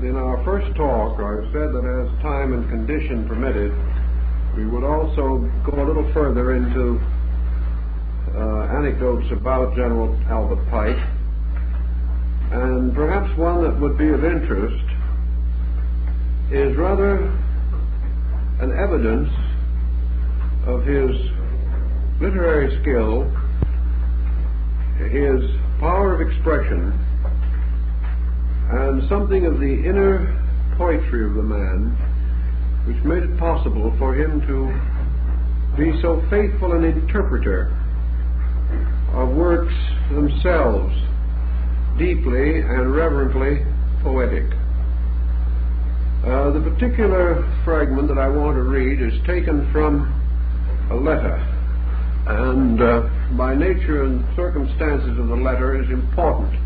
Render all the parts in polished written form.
In our first talk, I've said that as time and condition permitted, we would also go a little further into anecdotes about General Albert Pike, and perhaps one that would be of interest is rather an evidence of his literary skill, his power of expression, and something of the inner poetry of the man, which made it possible for him to be so faithful an interpreter of works themselves deeply and reverently poetic. The particular fragment that I want to read is taken from a letter, and by nature and circumstances of the letter is important.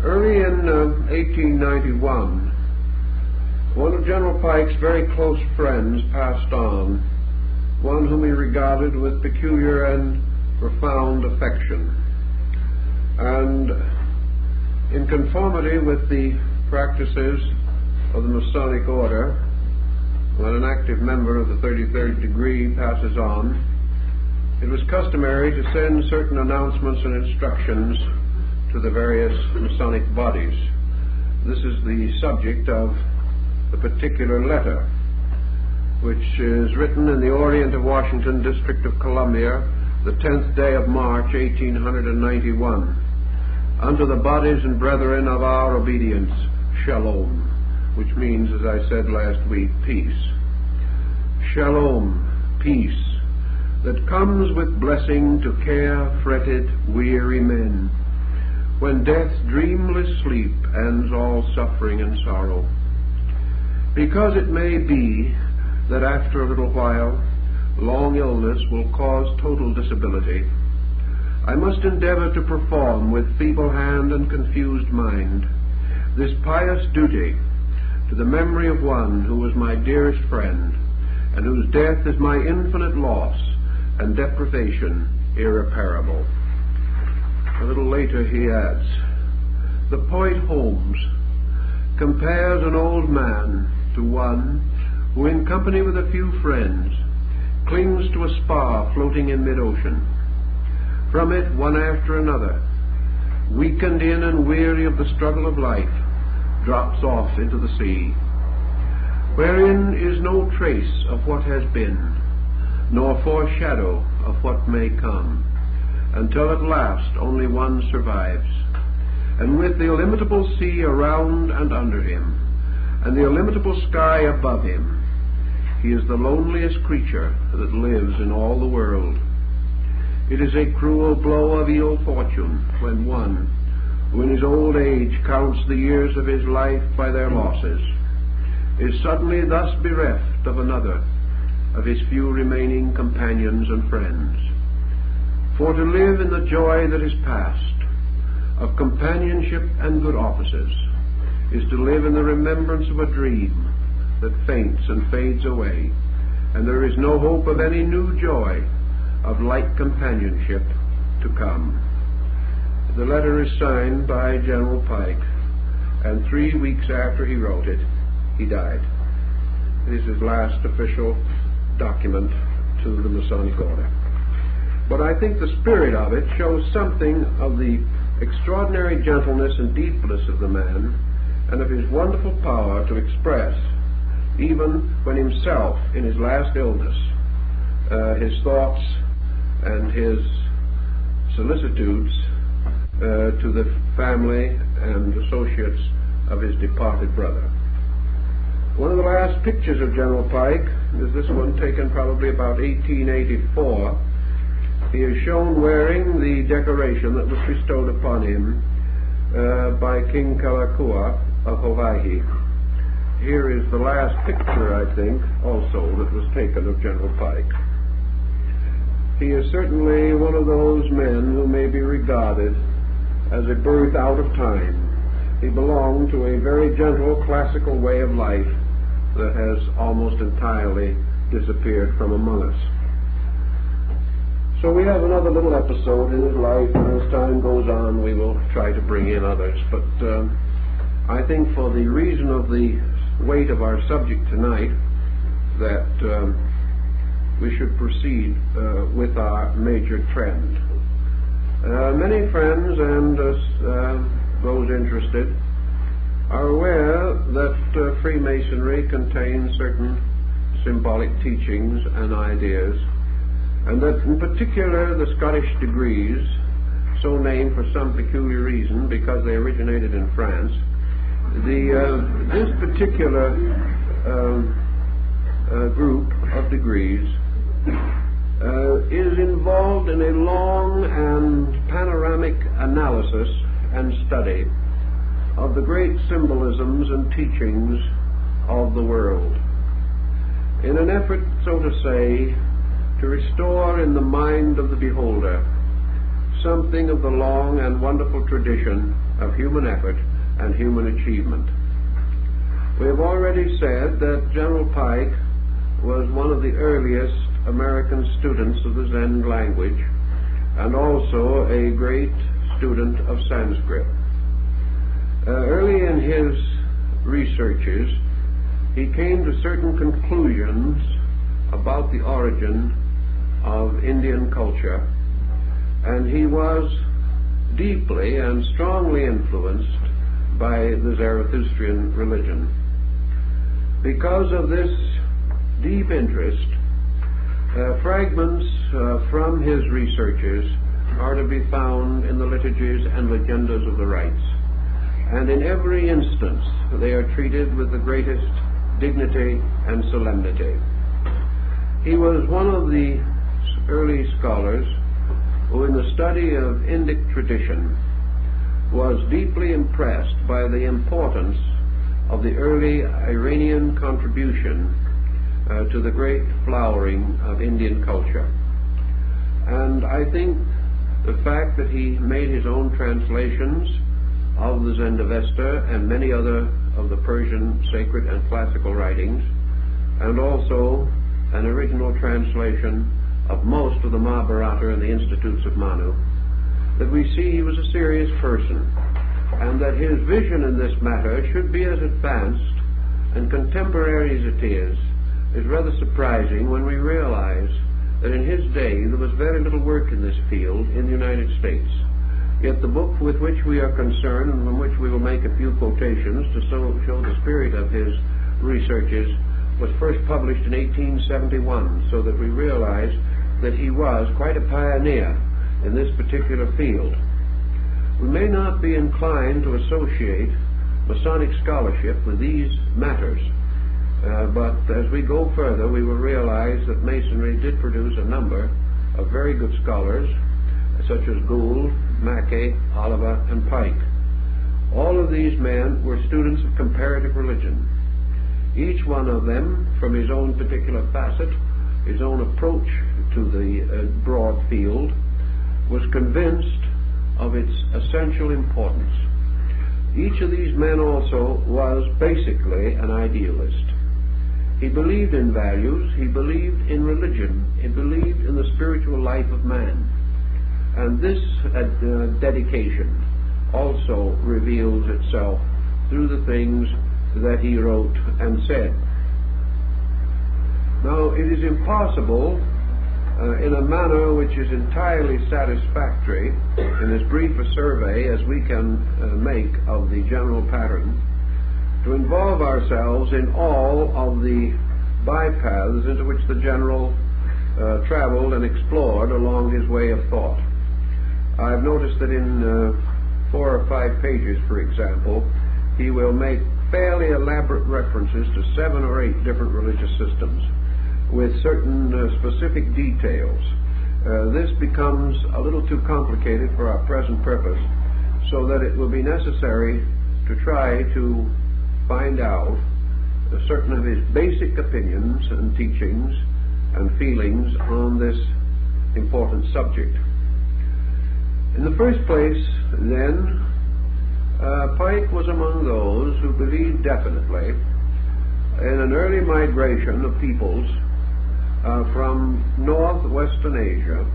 Early in 1891, one of General Pike's very close friends passed on, one whom he regarded with peculiar and profound affection. And in conformity with the practices of the Masonic Order, when an active member of the 33rd degree passes on, it was customary to send certain announcements and instructions to the various Masonic bodies. This is the subject of the particular letter, which is written in the Orient of Washington, District of Columbia, the 10th day of March, 1891. Unto the bodies and brethren of our obedience, Shalom, which means, as I said last week, peace. Shalom, peace, that comes with blessing to care-fretted, weary men, when death's dreamless sleep ends all suffering and sorrow. Because it may be that after a little while, long illness will cause total disability, I must endeavor to perform with feeble hand and confused mind this pious duty to the memory of one who was my dearest friend, and whose death is my infinite loss and deprivation irreparable. A little later he adds, the poet Holmes compares an old man to one who, in company with a few friends, clings to a spar floating in mid-ocean. From it, one after another, weakened in and weary of the struggle of life, drops off into the sea, wherein is no trace of what has been, nor foreshadow of what may come, until at last only one survives, and with the illimitable sea around and under him, and the illimitable sky above him, he is the loneliest creature that lives in all the world. It is a cruel blow of ill fortune when one, who in his old age counts the years of his life by their losses, is suddenly thus bereft of another of his few remaining companions and friends. For to live in the joy that is past, of companionship and good offices, is to live in the remembrance of a dream that faints and fades away, and there is no hope of any new joy of like companionship to come. The letter is signed by General Pike, and 3 weeks after he wrote it, he died. It is his last official document to the Masonic Order. But I think the spirit of it shows something of the extraordinary gentleness and deepness of the man, and of his wonderful power to express, even when himself in his last illness, his thoughts and his solicitudes to the family and associates of his departed brother. One of the last pictures of General Pike is this one, taken probably about 1884. He is shown wearing the decoration that was bestowed upon him by King Kalakua of Hawaii. Here is the last picture, I think, also that was taken of General Pike. He is certainly one of those men who may be regarded as a birth out of time. He belonged to a very gentle classical way of life that has almost entirely disappeared from among us. So we have another little episode in his life, and as time goes on we will try to bring in others. But I think for the reason of the weight of our subject tonight that we should proceed with our major trend. Many friends and those interested are aware that Freemasonry contains certain symbolic teachings and ideas, and that in particular the Scottish degrees, so named for some peculiar reason because they originated in France, this particular group of degrees is involved in a long and panoramic analysis and study of the great symbolisms and teachings of the world, in an effort, so to say, to restore in the mind of the beholder something of the long and wonderful tradition of human effort and human achievement. We have already said that General Pike was one of the earliest American students of the Zen language, and also a great student of Sanskrit. Early in his researches, he came to certain conclusions about the origin of Indian culture, and he was deeply and strongly influenced by the Zarathustrian religion. Because of this deep interest, fragments from his researches are to be found in the liturgies and legendas of the rites, and in every instance they are treated with the greatest dignity and solemnity. He was one of the early scholars who, in the study of Indic tradition, was deeply impressed by the importance of the early Iranian contribution to the great flowering of Indian culture. And I think the fact that he made his own translations of the Zendavesta and many other of the Persian sacred and classical writings, and also an original translation of most of the Mahabharata and the Institutes of Manu, that we see he was a serious person, and that his vision in this matter should be as advanced and contemporary as it is rather surprising when we realize that in his day there was very little work in this field in the United States. Yet the book with which we are concerned, and from which we will make a few quotations to show the spirit of his researches, was first published in 1871, so that we realize that he was quite a pioneer in this particular field. We may not be inclined to associate Masonic scholarship with these matters, but as we go further we will realize that Masonry did produce a number of very good scholars, such as Gould, Mackay, Oliver, and Pike. All of these men were students of comparative religion. Each one of them, from his own particular facet, his own approach to the broad field, was convinced of its essential importance. Each of these men also was basically an idealist. He believed in values, he believed in religion, he believed in the spiritual life of man. And this dedication also reveals itself through the things that he wrote and said. Now, it is impossible in a manner which is entirely satisfactory in as brief a survey as we can make of the general pattern, to involve ourselves in all of the bypaths into which the general traveled and explored along his way of thought. I've noticed that in 4 or 5 pages, for example, he will make fairly elaborate references to 7 or 8 different religious systems with certain specific details. This becomes a little too complicated for our present purpose, so that it will be necessary to try to find out certain of his basic opinions and teachings and feelings on this important subject. In the first place, then, Pike was among those who believed definitely in an early migration of peoples from northwestern Asia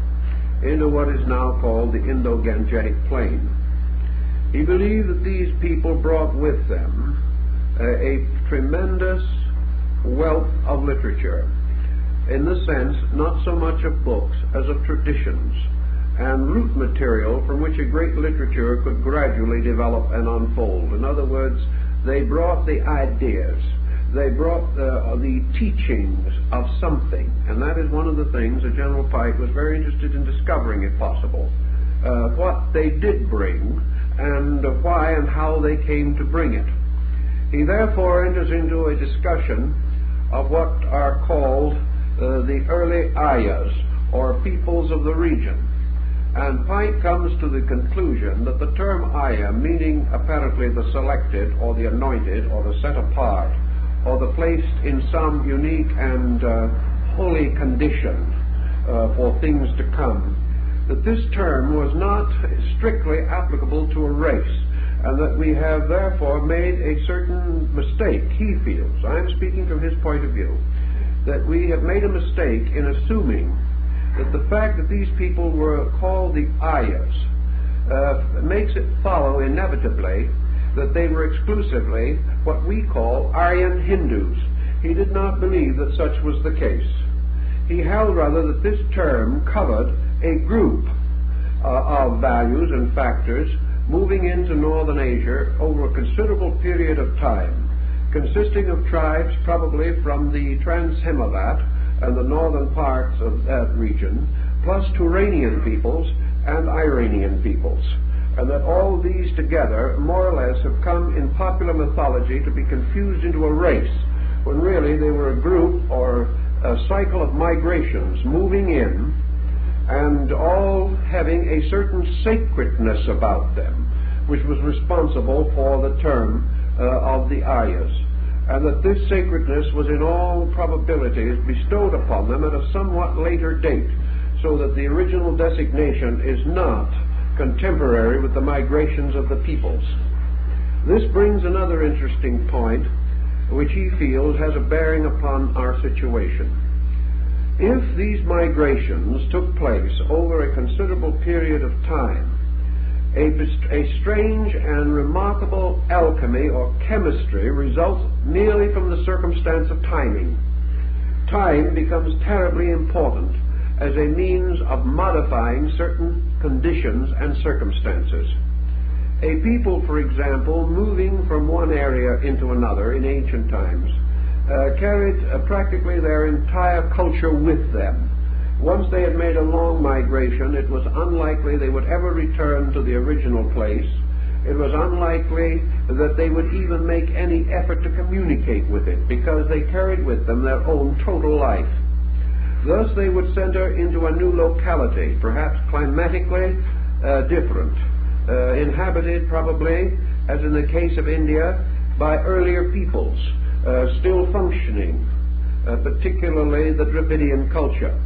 into what is now called the Indo-Gangetic Plain. He believed that these people brought with them a tremendous wealth of literature, in the sense not so much of books as of traditions, and root material from which a great literature could gradually develop and unfold. In other words, they brought the ideas, they brought the teachings of something, and that is one of the things that General Pike was very interested in discovering, if possible, what they did bring, and why and how they came to bring it. He therefore enters into a discussion of what are called the early Aryas, or peoples of the region. And Pike comes to the conclusion that the term Arya, meaning apparently the selected, or the anointed, or the set apart, or the placed in some unique and holy condition for things to come, that this term was not strictly applicable to a race, and that we have therefore made a certain mistake, he feels, I am speaking from his point of view, that we have made a mistake in assuming that the fact that these people were called the Aryas makes it follow inevitably that they were exclusively what we call Aryan Hindus. He did not believe that such was the case. He held rather that this term covered a group of values and factors moving into northern Asia over a considerable period of time, consisting of tribes probably from the Trans-Himalaya and the northern parts of that region, plus Turanian peoples and Iranian peoples, and that all these together more or less have come in popular mythology to be confused into a race, when really they were a group or a cycle of migrations moving in, and all having a certain sacredness about them, which was responsible for the term of the Aryas, and that this sacredness was in all probabilities bestowed upon them at a somewhat later date, so that the original designation is not contemporary with the migrations of the peoples. This brings another interesting point, which he feels has a bearing upon our situation. If these migrations took place over a considerable period of time, a strange and remarkable alchemy or chemistry results merely from the circumstance of timing. Time becomes terribly important as a means of modifying certain conditions and circumstances. A people, for example, moving from one area into another in ancient times, carried practically their entire culture with them. Once they had made a long migration, it was unlikely they would ever return to the original place. It was unlikely that they would even make any effort to communicate with it, because they carried with them their own total life. Thus they would center into a new locality, perhaps climatically different, inhabited probably, as in the case of India, by earlier peoples, still functioning, particularly the Dravidian culture.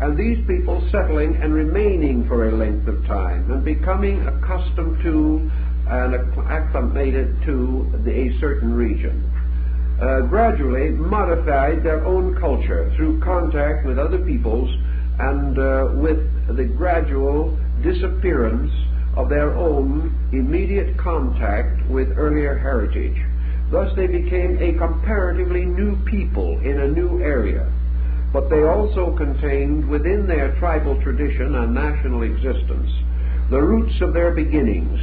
And these people settling and remaining for a length of time and becoming accustomed to and acclimated to a certain region, gradually modified their own culture through contact with other peoples and with the gradual disappearance of their own immediate contact with earlier heritage. Thus they became a comparatively new people in a new area, but they also contained within their tribal tradition and national existence the roots of their beginnings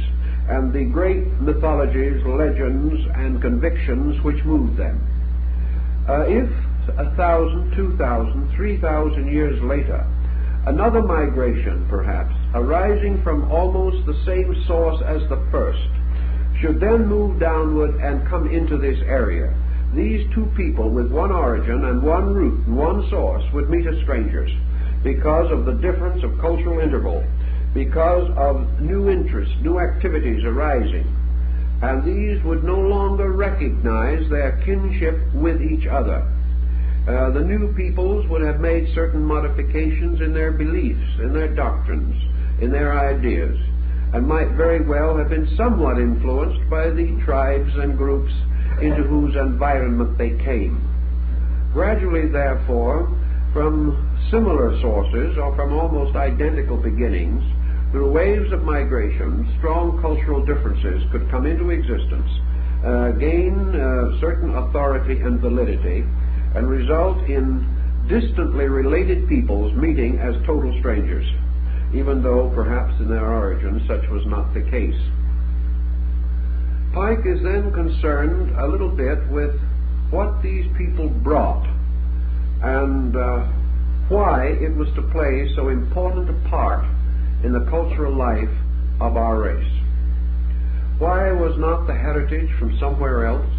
and the great mythologies, legends, and convictions which moved them. If 1,000, 2,000, 3,000 years later, another migration perhaps, arising from almost the same source as the first, should then move downward and come into this area, these two people with one origin and one root and one source would meet as strangers because of the difference of cultural interval, because of new interests, new activities arising, and these would no longer recognize their kinship with each other. The new peoples would have made certain modifications in their beliefs, in their doctrines, in their ideas, and might very well have been somewhat influenced by the tribes and groups into whose environment they came. Gradually, therefore, from similar sources or from almost identical beginnings, through waves of migration, strong cultural differences could come into existence, gain certain authority and validity, and result in distantly related peoples meeting as total strangers, even though perhaps in their origin such was not the case. Pike is then concerned a little bit with what these people brought and why it was to play so important a part in the cultural life of our race. Why was not the heritage from somewhere else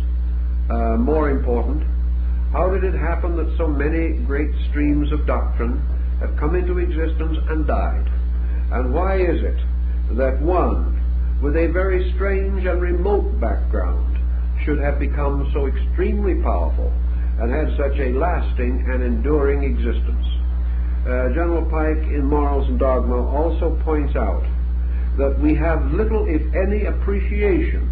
more important? How did it happen that so many great streams of doctrine have come into existence and died? And why is it that one with a very strange and remote background should have become so extremely powerful and had such a lasting and enduring existence? General Pike in Morals and Dogma also points out that we have little, if any, appreciation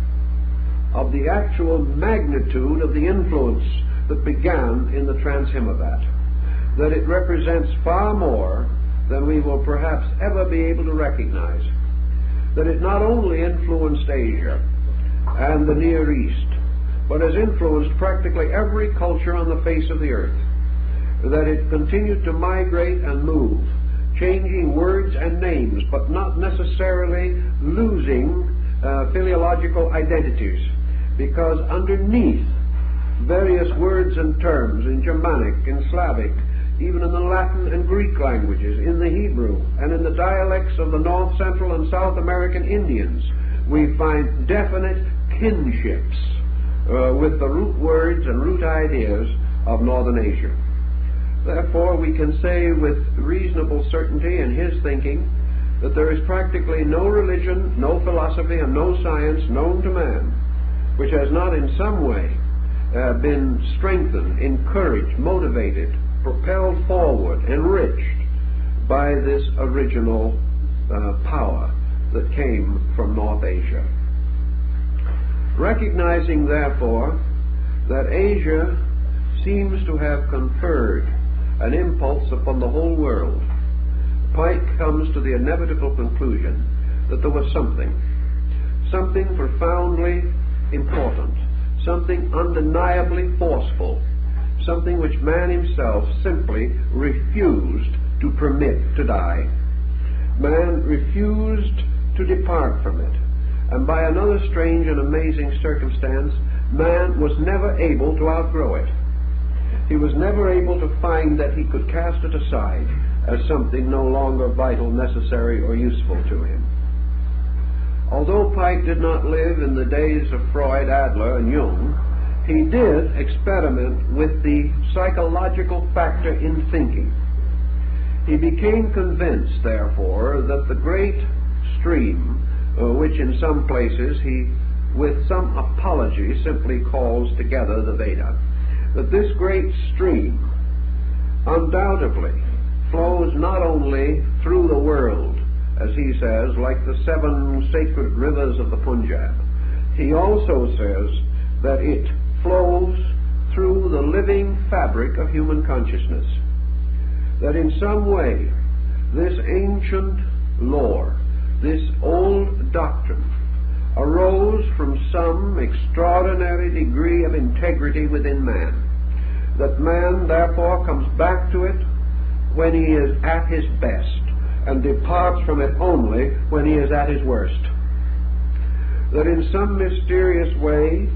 of the actual magnitude of the influence that began in the Transhimavat, that it represents far more than we will perhaps ever be able to recognize, that it not only influenced Asia and the Near East, but has influenced practically every culture on the face of the earth, that it continued to migrate and move, changing words and names, but not necessarily losing philological identities, because underneath various words and terms in Germanic, in Slavic, even in the Latin and Greek languages, in the Hebrew, and in the dialects of the North, Central, and South American Indians, we find definite kinships with the root words and root ideas of Northern Asia. Therefore, we can say with reasonable certainty in his thinking that there is practically no religion, no philosophy, and no science known to man which has not in some way been strengthened, encouraged, motivated, propelled forward, enriched by this original power that came from North Asia. Recognizing, therefore, that Asia seems to have conferred an impulse upon the whole world, Pike comes to the inevitable conclusion that there was something profoundly important, something undeniably forceful, something which man himself simply refused to permit to die. Man refused to depart from it, and by another strange and amazing circumstance, man was never able to outgrow it. He was never able to find that he could cast it aside as something no longer vital, necessary, or useful to him. Although Pike did not live in the days of Freud, Adler, and Jung, he did experiment with the psychological factor in thinking. He became convinced, therefore, that the great stream, which in some places he, with some apology, simply calls together the Veda, that this great stream undoubtedly flows not only through the world, as he says, like the 7 sacred rivers of the Punjab. He also says that it flows through the living fabric of human consciousness, that in some way this ancient lore, this old doctrine, arose from some extraordinary degree of integrity within man, that man therefore comes back to it when he is at his best and departs from it only when he is at his worst. That in some mysterious way,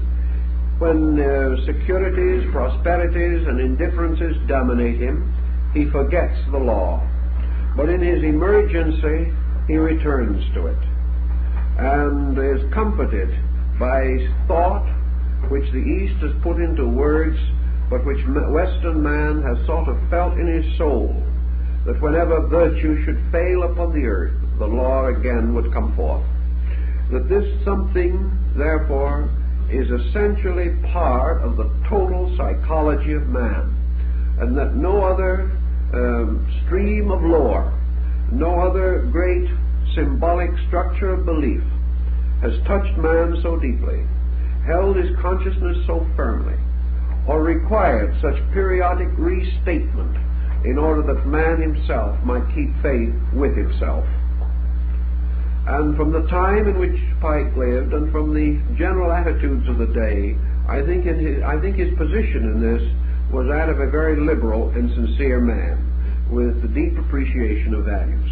when securities, prosperities, and indifferences dominate him, he forgets the law. But in his emergency, he returns to it and is comforted by thought which the East has put into words, but which Western man has sort of felt in his soul, that whenever virtue should fail upon the earth, the law again would come forth. That this something, therefore, is essentially part of the total psychology of man, and that no other stream of lore, no other great symbolic structure of belief has touched man so deeply, held his consciousness so firmly, or required such periodic restatement in order that man himself might keep faith with himself. And from the time in which Pike lived and from the general attitudes of the day, I think his position in this was that of a very liberal and sincere man with a deep appreciation of values.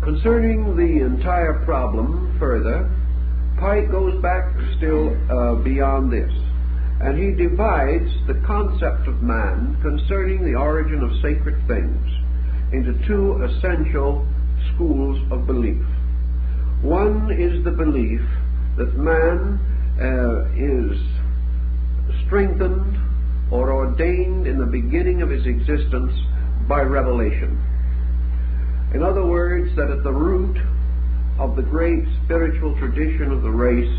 Concerning the entire problem further, Pike goes back still beyond this, and he divides the concept of man concerning the origin of sacred things into two essential schools of belief. One is the belief that man is strengthened or ordained in the beginning of his existence by revelation. In other words, that at the root of the great spiritual tradition of the race,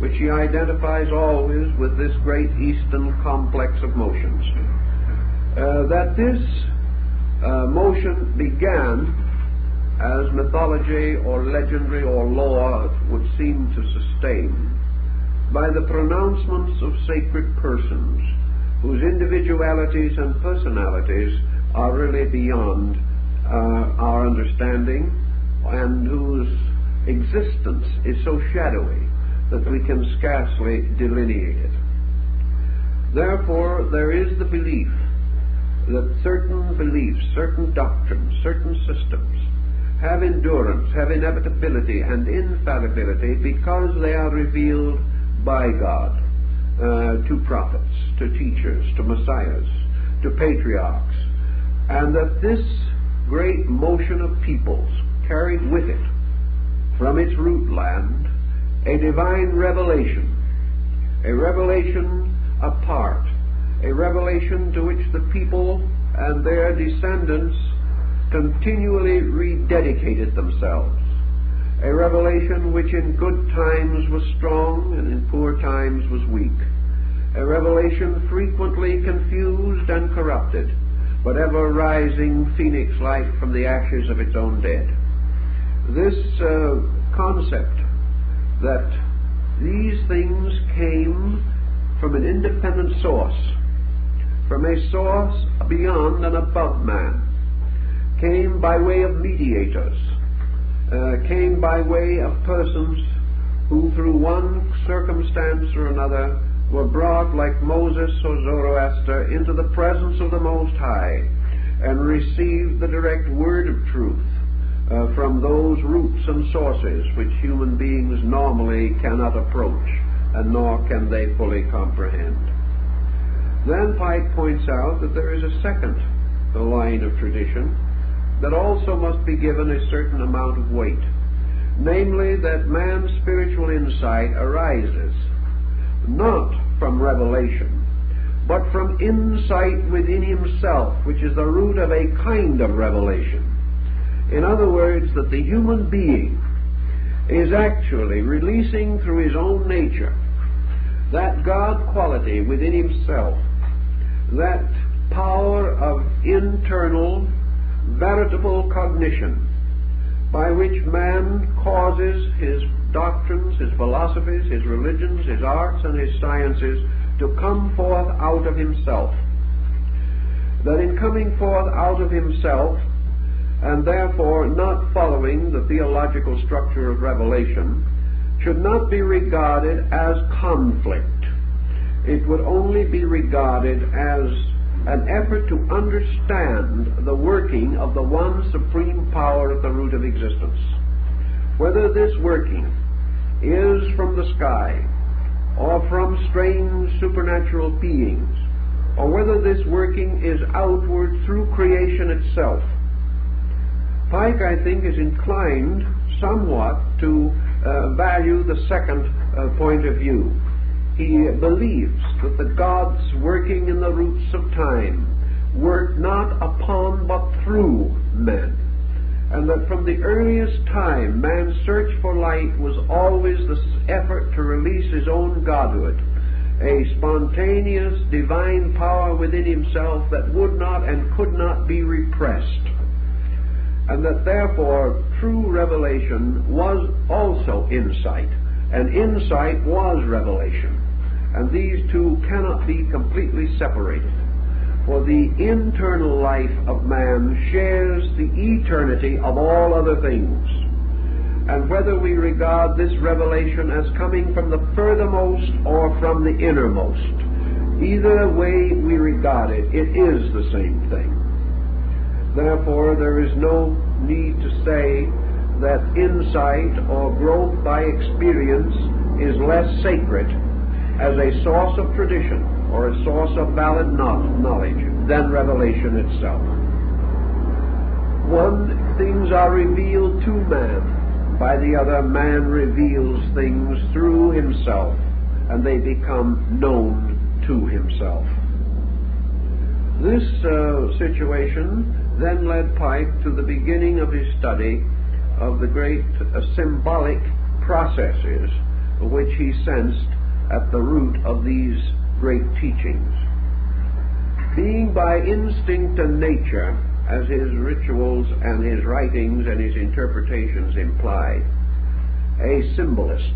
which he identifies always with this great Eastern complex of motions, that this motion began as mythology or legendary or lore would seem to sustain by the pronouncements of sacred persons whose individualities and personalities are really beyond our understanding, and whose existence is so shadowy that we can scarcely delineate it. Therefore, there is the belief that certain beliefs, certain doctrines, certain systems have endurance, have inevitability and infallibility because they are revealed by God to prophets, to teachers, to messiahs, to patriarchs, and that this great motion of peoples carried with it from its root land a divine revelation, a revelation apart, a revelation to which the people and their descendants continually rededicated themselves, a revelation which in good times was strong and in poor times was weak, a revelation frequently confused and corrupted, but ever rising phoenix-like from the ashes of its own dead. This concept that these things came from an independent source, from a source beyond and above man, came by way of mediators, came by way of persons who through one circumstance or another were brought like Moses or Zoroaster into the presence of the Most High and received the direct word of truth from those roots and sources which human beings normally cannot approach, and nor can they fully comprehend. Then Pike points out that there is a second line of tradition that also must be given a certain amount of weight, namely that man's spiritual insight arises not from revelation, but from insight within himself, which is the root of a kind of revelation. In other words, that the human being is actually releasing through his own nature that God quality within himself, that power of internal, veritable cognition, by which man causes his doctrines, his philosophies, his religions, his arts, and his sciences to come forth out of himself. That in coming forth out of himself, and therefore not following the theological structure of revelation, should not be regarded as conflict. It would only be regarded as an effort to understand the working of the one supreme power at the root of existence. Whether this working is from the sky, or from strange supernatural beings, or whether this working is outward through creation itself, Pike, I think, is inclined somewhat to value the second point of view. He believes that the gods working in the roots of time work not upon but through men, and that from the earliest time man's search for light was always the effort to release his own godhood, a spontaneous divine power within himself that would not and could not be repressed, and that therefore true revelation was also insight, and insight was revelation, and these two cannot be completely separated. For the internal life of man shares the eternity of all other things. And whether we regard this revelation as coming from the furthermost or from the innermost, either way we regard it, it is the same thing. Therefore, there is no need to say that insight or growth by experience is less sacred as a source of tradition or a source of valid knowledge than revelation itself. One, things are revealed to man. By the other, man reveals things through himself, and they become known to himself. This situation then led Pike to the beginning of his study of the great symbolic processes which he sensed at the root of these great teachings. Being by instinct and nature, as his rituals and his writings and his interpretations imply, a symbolist,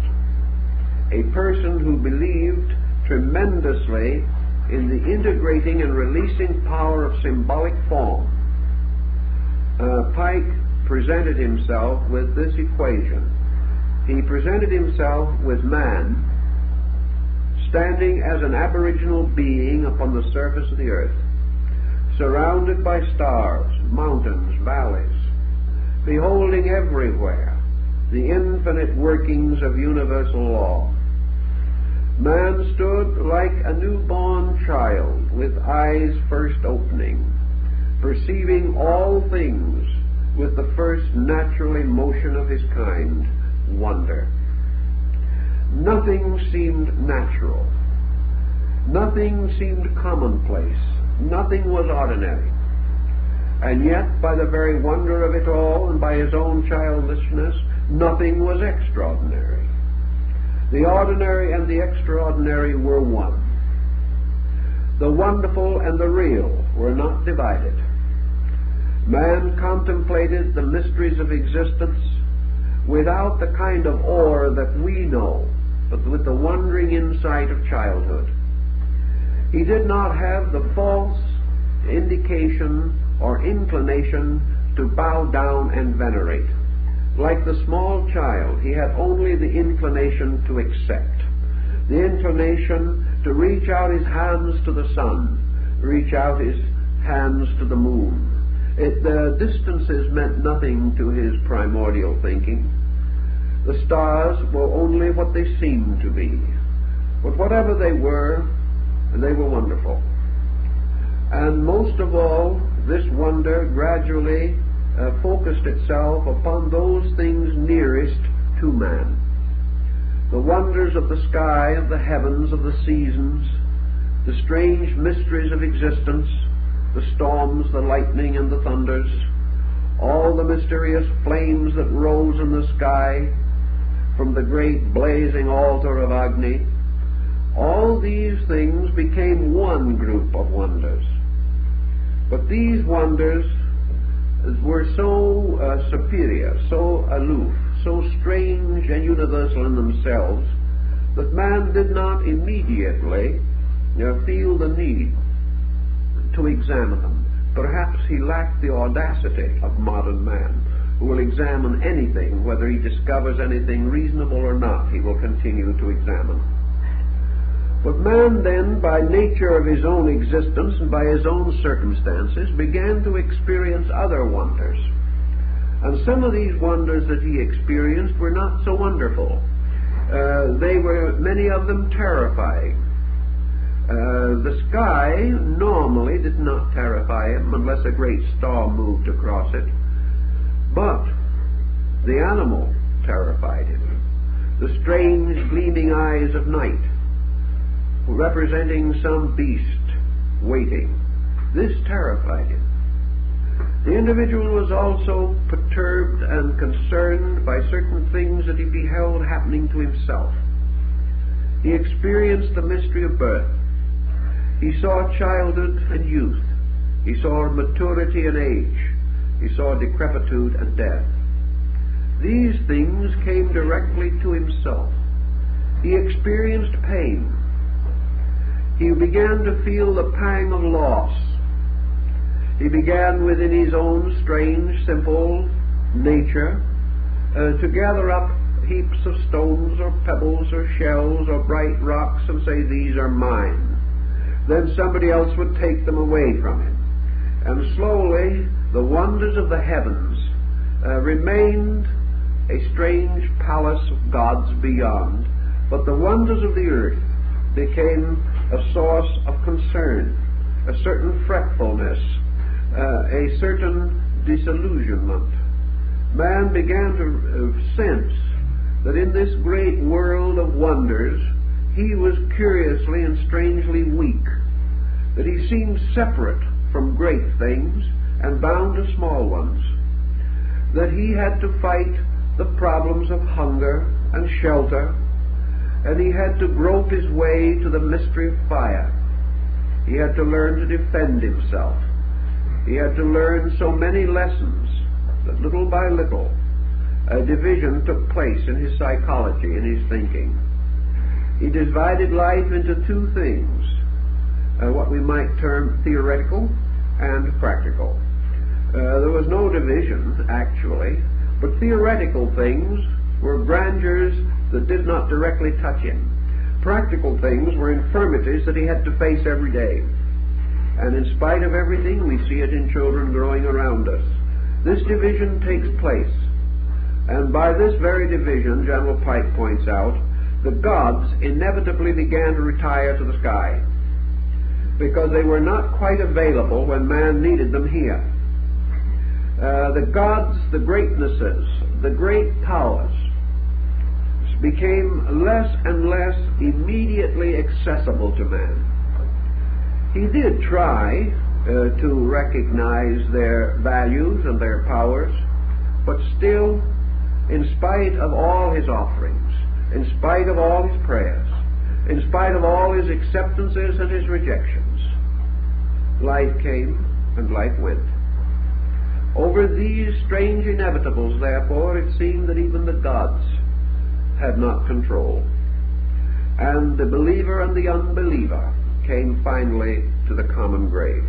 a person who believed tremendously in the integrating and releasing power of symbolic form, Pike presented himself with this equation. He presented himself with man standing as an aboriginal being upon the surface of the earth, surrounded by stars, mountains, valleys, beholding everywhere the infinite workings of universal law. Man stood like a newborn child with eyes first opening, perceiving all things with the first natural emotion of his kind, wonder. Nothing seemed natural. Nothing seemed commonplace. Nothing was ordinary. And yet, by the very wonder of it all and by his own childishness, nothing was extraordinary. The ordinary and the extraordinary were one. The wonderful and the real were not divided. Man contemplated the mysteries of existence without the kind of awe that we know, but with the wondering insight of childhood. He did not have the false indication or inclination to bow down and venerate. Like the small child, he had only the inclination to accept, the inclination to reach out his hands to the sun, reach out his hands to the moon. The distances meant nothing to his primordial thinking. The stars were only what they seemed to be. But whatever they were wonderful. And most of all, this wonder gradually focused itself upon those things nearest to man. The wonders of the sky, of the heavens, of the seasons, the strange mysteries of existence, the storms, the lightning, and the thunders, all the mysterious flames that rose in the sky from the great blazing altar of Agni, all these things became one group of wonders. But these wonders were so superior, so aloof, so strange and universal in themselves, that man did not immediately feel the need to examine them. Perhaps he lacked the audacity of modern man, who will examine anything, whether he discovers anything reasonable or not, he will continue to examine. But man then, by nature of his own existence and by his own circumstances, began to experience other wonders. And some of these wonders that he experienced were not so wonderful. They were, many of them, terrifying. The sky normally did not terrify him unless a great star moved across it. But the animal terrified him. The strange gleaming eyes of night, representing some beast waiting, this terrified him. The individual was also perturbed and concerned by certain things that he beheld happening to himself. He experienced the mystery of birth. He saw childhood and youth. He saw maturity and age. He saw decrepitude and death. These things came directly to himself. He experienced pain. He began to feel the pang of loss He began within his own strange, simple nature to gather up heaps of stones or pebbles or shells or bright rocks and say, these are mine. Then somebody else would take them away from him. And slowly the wonders of the heavens remained a strange palace of gods beyond, but the wonders of the earth became a source of concern, a certain fretfulness, a certain disillusionment. Man began to sense that in this great world of wonders he was curiously and strangely weak, that he seemed separate from great things and bound to small ones, that he had to fight the problems of hunger and shelter, and he had to grope his way to the mystery of fire. He had to learn to defend himself. He had to learn so many lessons that little by little a division took place in his psychology, in his thinking. He divided life into two things, what we might term theoretical and practical. There was no division, actually, but theoretical things were grandeurs that did not directly touch him. Practical things were infirmities that he had to face every day. And in spite of everything, we see it in children growing around us. This division takes place. And by this very division, General Pike points out, the gods inevitably began to retire to the sky, because they were not quite available when man needed them here. The gods, the greatnesses, the great powers became less and less immediately accessible to man. He did try to recognize their values and their powers, but still, in spite of all his offerings, in spite of all his prayers, in spite of all his acceptances and his rejections, life came and life went. Over these strange inevitables, therefore, it seemed that even the gods had not control. And the believer and the unbeliever came finally to the common grave.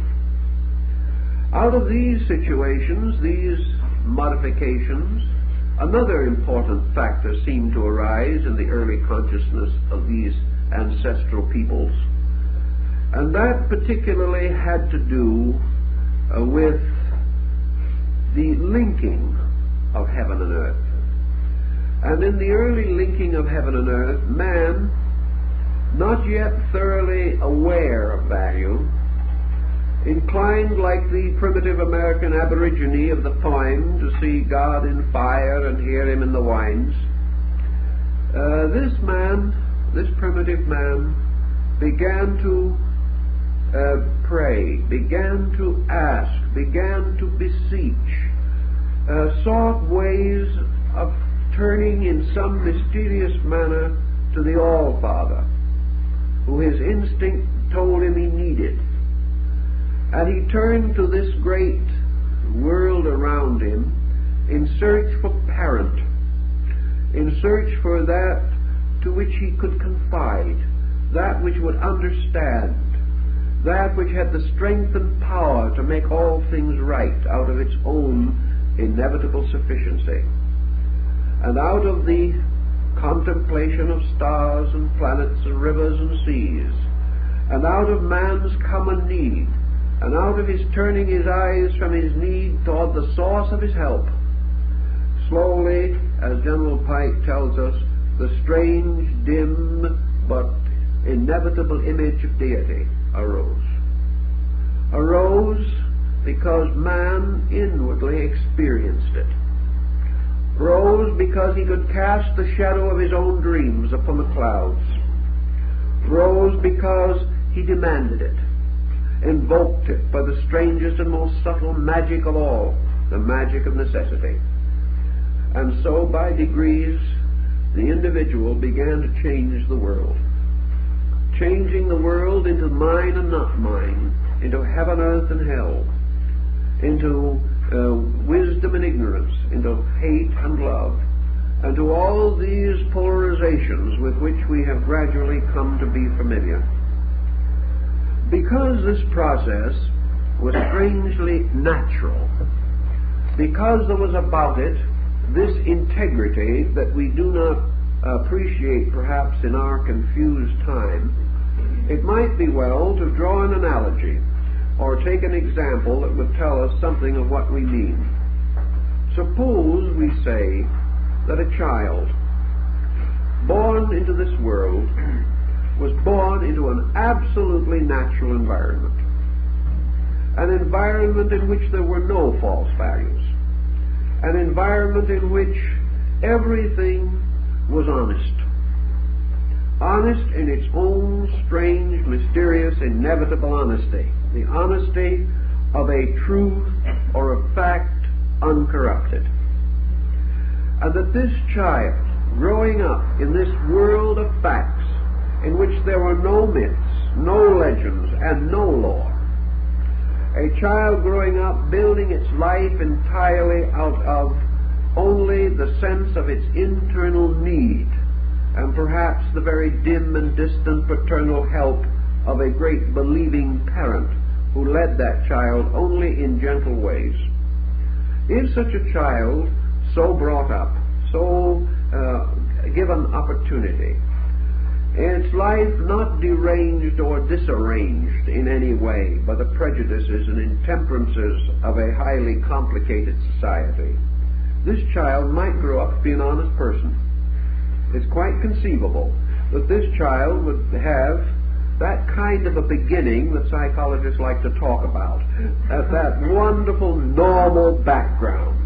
Out of these situations, these modifications, another important factor seemed to arise in the early consciousness of these ancestral peoples, and that particularly had to do with the linking of heaven and earth. And in the early linking of heaven and earth, man, not yet thoroughly aware of value, inclined like the primitive American aborigine of the poem to see God in fire and hear him in the winds, this primitive man began to pray, began to ask, began to beseech, sought ways of turning in some mysterious manner to the All-Father, who his instinct told him he needed. And he turned to this great world around him in search for parent, in search for that to which he could confide, that which would understand, that which had the strength and power to make all things right out of its own inevitable sufficiency. And out of the contemplation of stars and planets and rivers and seas, and out of man's common need, and out of his turning his eyes from his need toward the source of his help, slowly, as General Pike tells us, the strange, dim, but inevitable image of deity arose. Arose because man inwardly experienced it. Rose because he could cast the shadow of his own dreams upon the clouds. Rose because he demanded it, invoked it by the strangest and most subtle magic of all, the magic of necessity. And so by degrees the individual began to change the world, changing the world into mine and not mine, into heaven, earth, and hell, into wisdom and ignorance, into hate and love, and to all these polarizations with which we have gradually come to be familiar. Because this process was strangely natural, because there was about it this integrity that we do not appreciate perhaps in our confused time. It might be well to draw an analogy or take an example that would tell us something of what we mean. Suppose we say that a child born into this world was born into an absolutely natural environment, an environment in which there were no false values, an environment in which everything was honest in its own strange, mysterious, inevitable honesty, the honesty of a truth or a fact uncorrupted. And that this child, growing up in this world of facts in which there were no myths, no legends, and no lore, a child growing up building its life entirely out of only the sense of its internal need, and perhaps the very dim and distant paternal help of a great believing parent who led that child only in gentle ways. Is such a child so brought up, so given opportunity, its life not deranged or disarranged in any way by the prejudices and intemperances of a highly complicated society, this child might grow up to be an honest person. It's quite conceivable that this child would have that kind of a beginning that psychologists like to talk about, that wonderful normal background.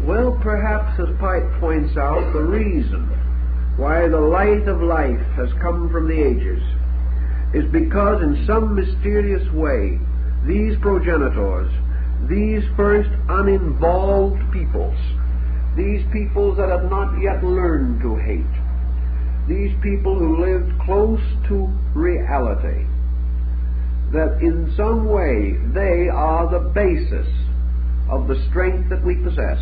Well, perhaps, as Pike points out, the reason why the light of life has come from the ages is because in some mysterious way these progenitors, these first uninvolved peoples, these peoples that have not yet learned to hate, these people who lived close to reality, that in some way they are the basis of the strength that we possess.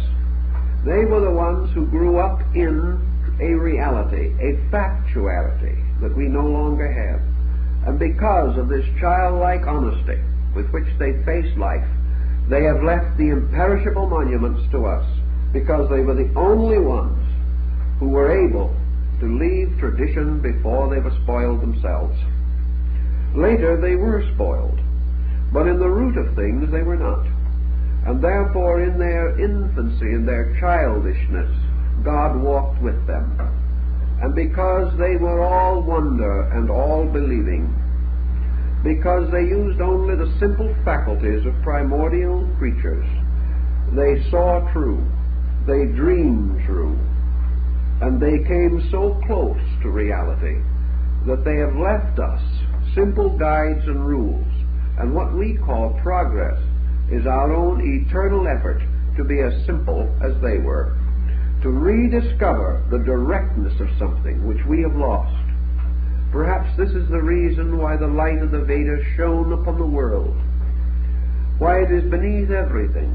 They were the ones who grew up in a reality, a factuality that we no longer have. And because of this childlike honesty with which they face life, they have left the imperishable monuments to us, because they were the only ones who were able to leave tradition before they were spoiled themselves. Later they were spoiled, but in the root of things they were not. And therefore in their infancy, in their childishness, God walked with them. And because they were all wonder and all believing, because they used only the simple faculties of primordial creatures, they saw true, they dreamed true, and they came so close to reality that they have left us simple guides and rules. And what we call progress is our own eternal effort to be as simple as they were, to rediscover the directness of something which we have lost. Perhaps this is the reason why the light of the Vedas shone upon the world, why it is beneath everything,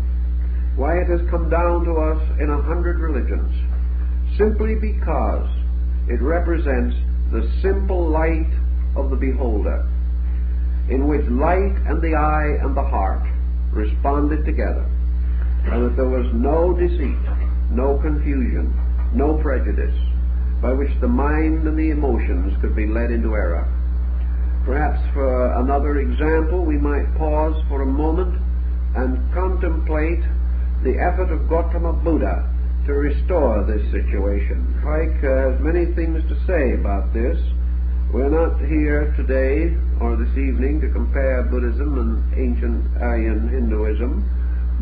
why it has come down to us in 100 religions, simply because it represents the simple light of the beholder, in which light and the eye and the heart responded together, and that there was no deceit, no confusion, no prejudice, by which the mind and the emotions could be led into error. Perhaps for another example we might pause for a moment and contemplate the effort of Gautama Buddha to restore this situation. Pike has many things to say about this. We're not here today or this evening to compare Buddhism and ancient Aryan Hinduism,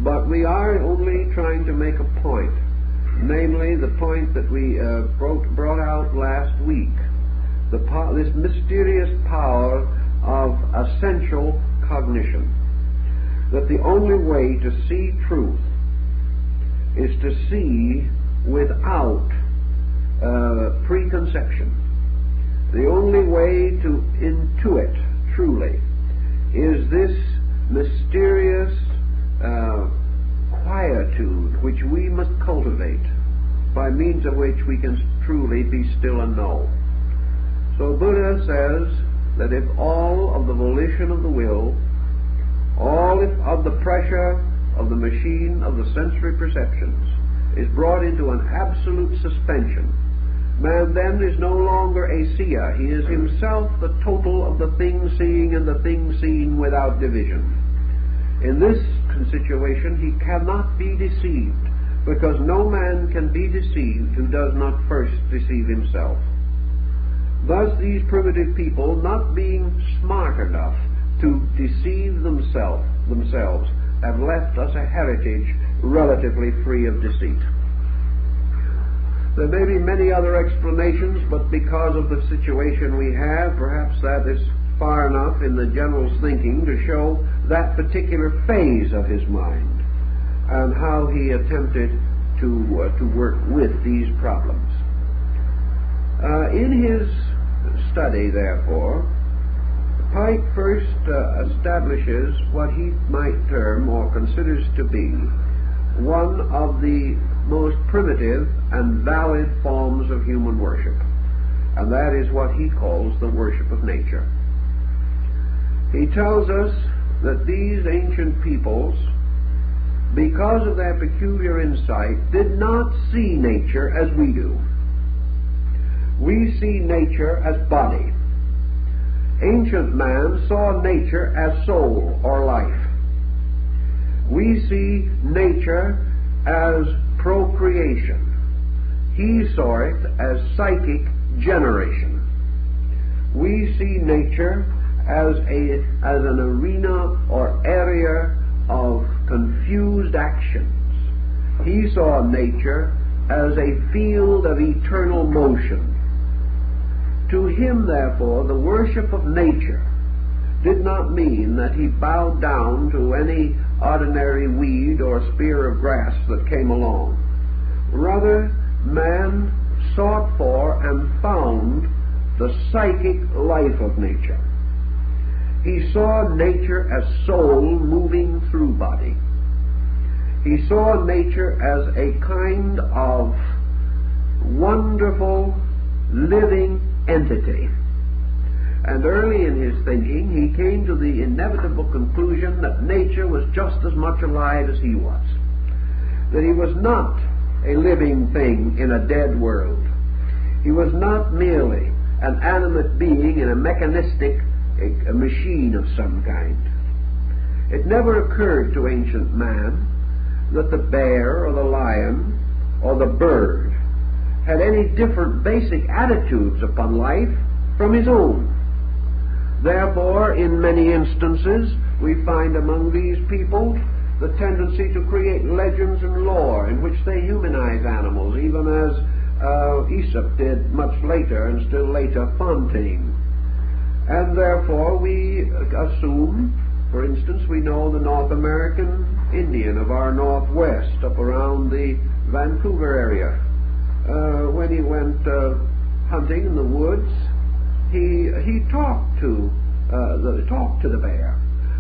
but we are only trying to make a point, namely the point that we brought out last week, this mysterious power of essential cognition, that the only way to see truth is to see without preconception. The only way to intuit truly is this mysterious quietude which we must cultivate, by means of which we can truly be still and know. So Buddha says that if all of the volition of the will, all of the pressure of the machine of the sensory perceptions is brought into an absolute suspension, man then is no longer a seer. He is himself the total of the thing seeing and the thing seen without division. In this situation he cannot be deceived, because no man can be deceived who does not first deceive himself. Thus these primitive people, not being smart enough to deceive themselves, have left us a heritage relatively free of deceit. There may be many other explanations, but because of the situation we have, perhaps that is far enough in the general's thinking to show that particular phase of his mind and how he attempted to work with these problems. In his study, therefore, Pike first establishes what he might term or considers to be one of the most primitive and valid forms of human worship, and that is what he calls the worship of nature. He tells us that these ancient peoples, because of their peculiar insight, did not see nature as we do. We see nature as body. Ancient man saw nature as soul or life. We see nature as procreation. He saw it as psychic generation. We see nature as an arena or area of confused actions. He saw nature as a field of eternal motion. To him, therefore, the worship of nature did not mean that he bowed down to any ordinary weed or spear of grass that came along. Rather, man sought for and found the psychic life of nature. He saw nature as soul moving through body. He saw nature as a kind of wonderful living entity. And early in his thinking he came to the inevitable conclusion that nature was just as much alive as he was. That he was not a living thing in a dead world. He was not merely an animate being in a mechanistic a machine of some kind. It never occurred to ancient man that the bear or the lion or the bird had any different basic attitudes upon life from his own. Therefore, in many instances, we find among these people the tendency to create legends and lore in which they humanize animals, even as Aesop did much later, and still later Fontaine. And therefore we assume, for instance, we know the North American Indian of our Northwest, up around the Vancouver area. When he went hunting in the woods, he talked to the bear.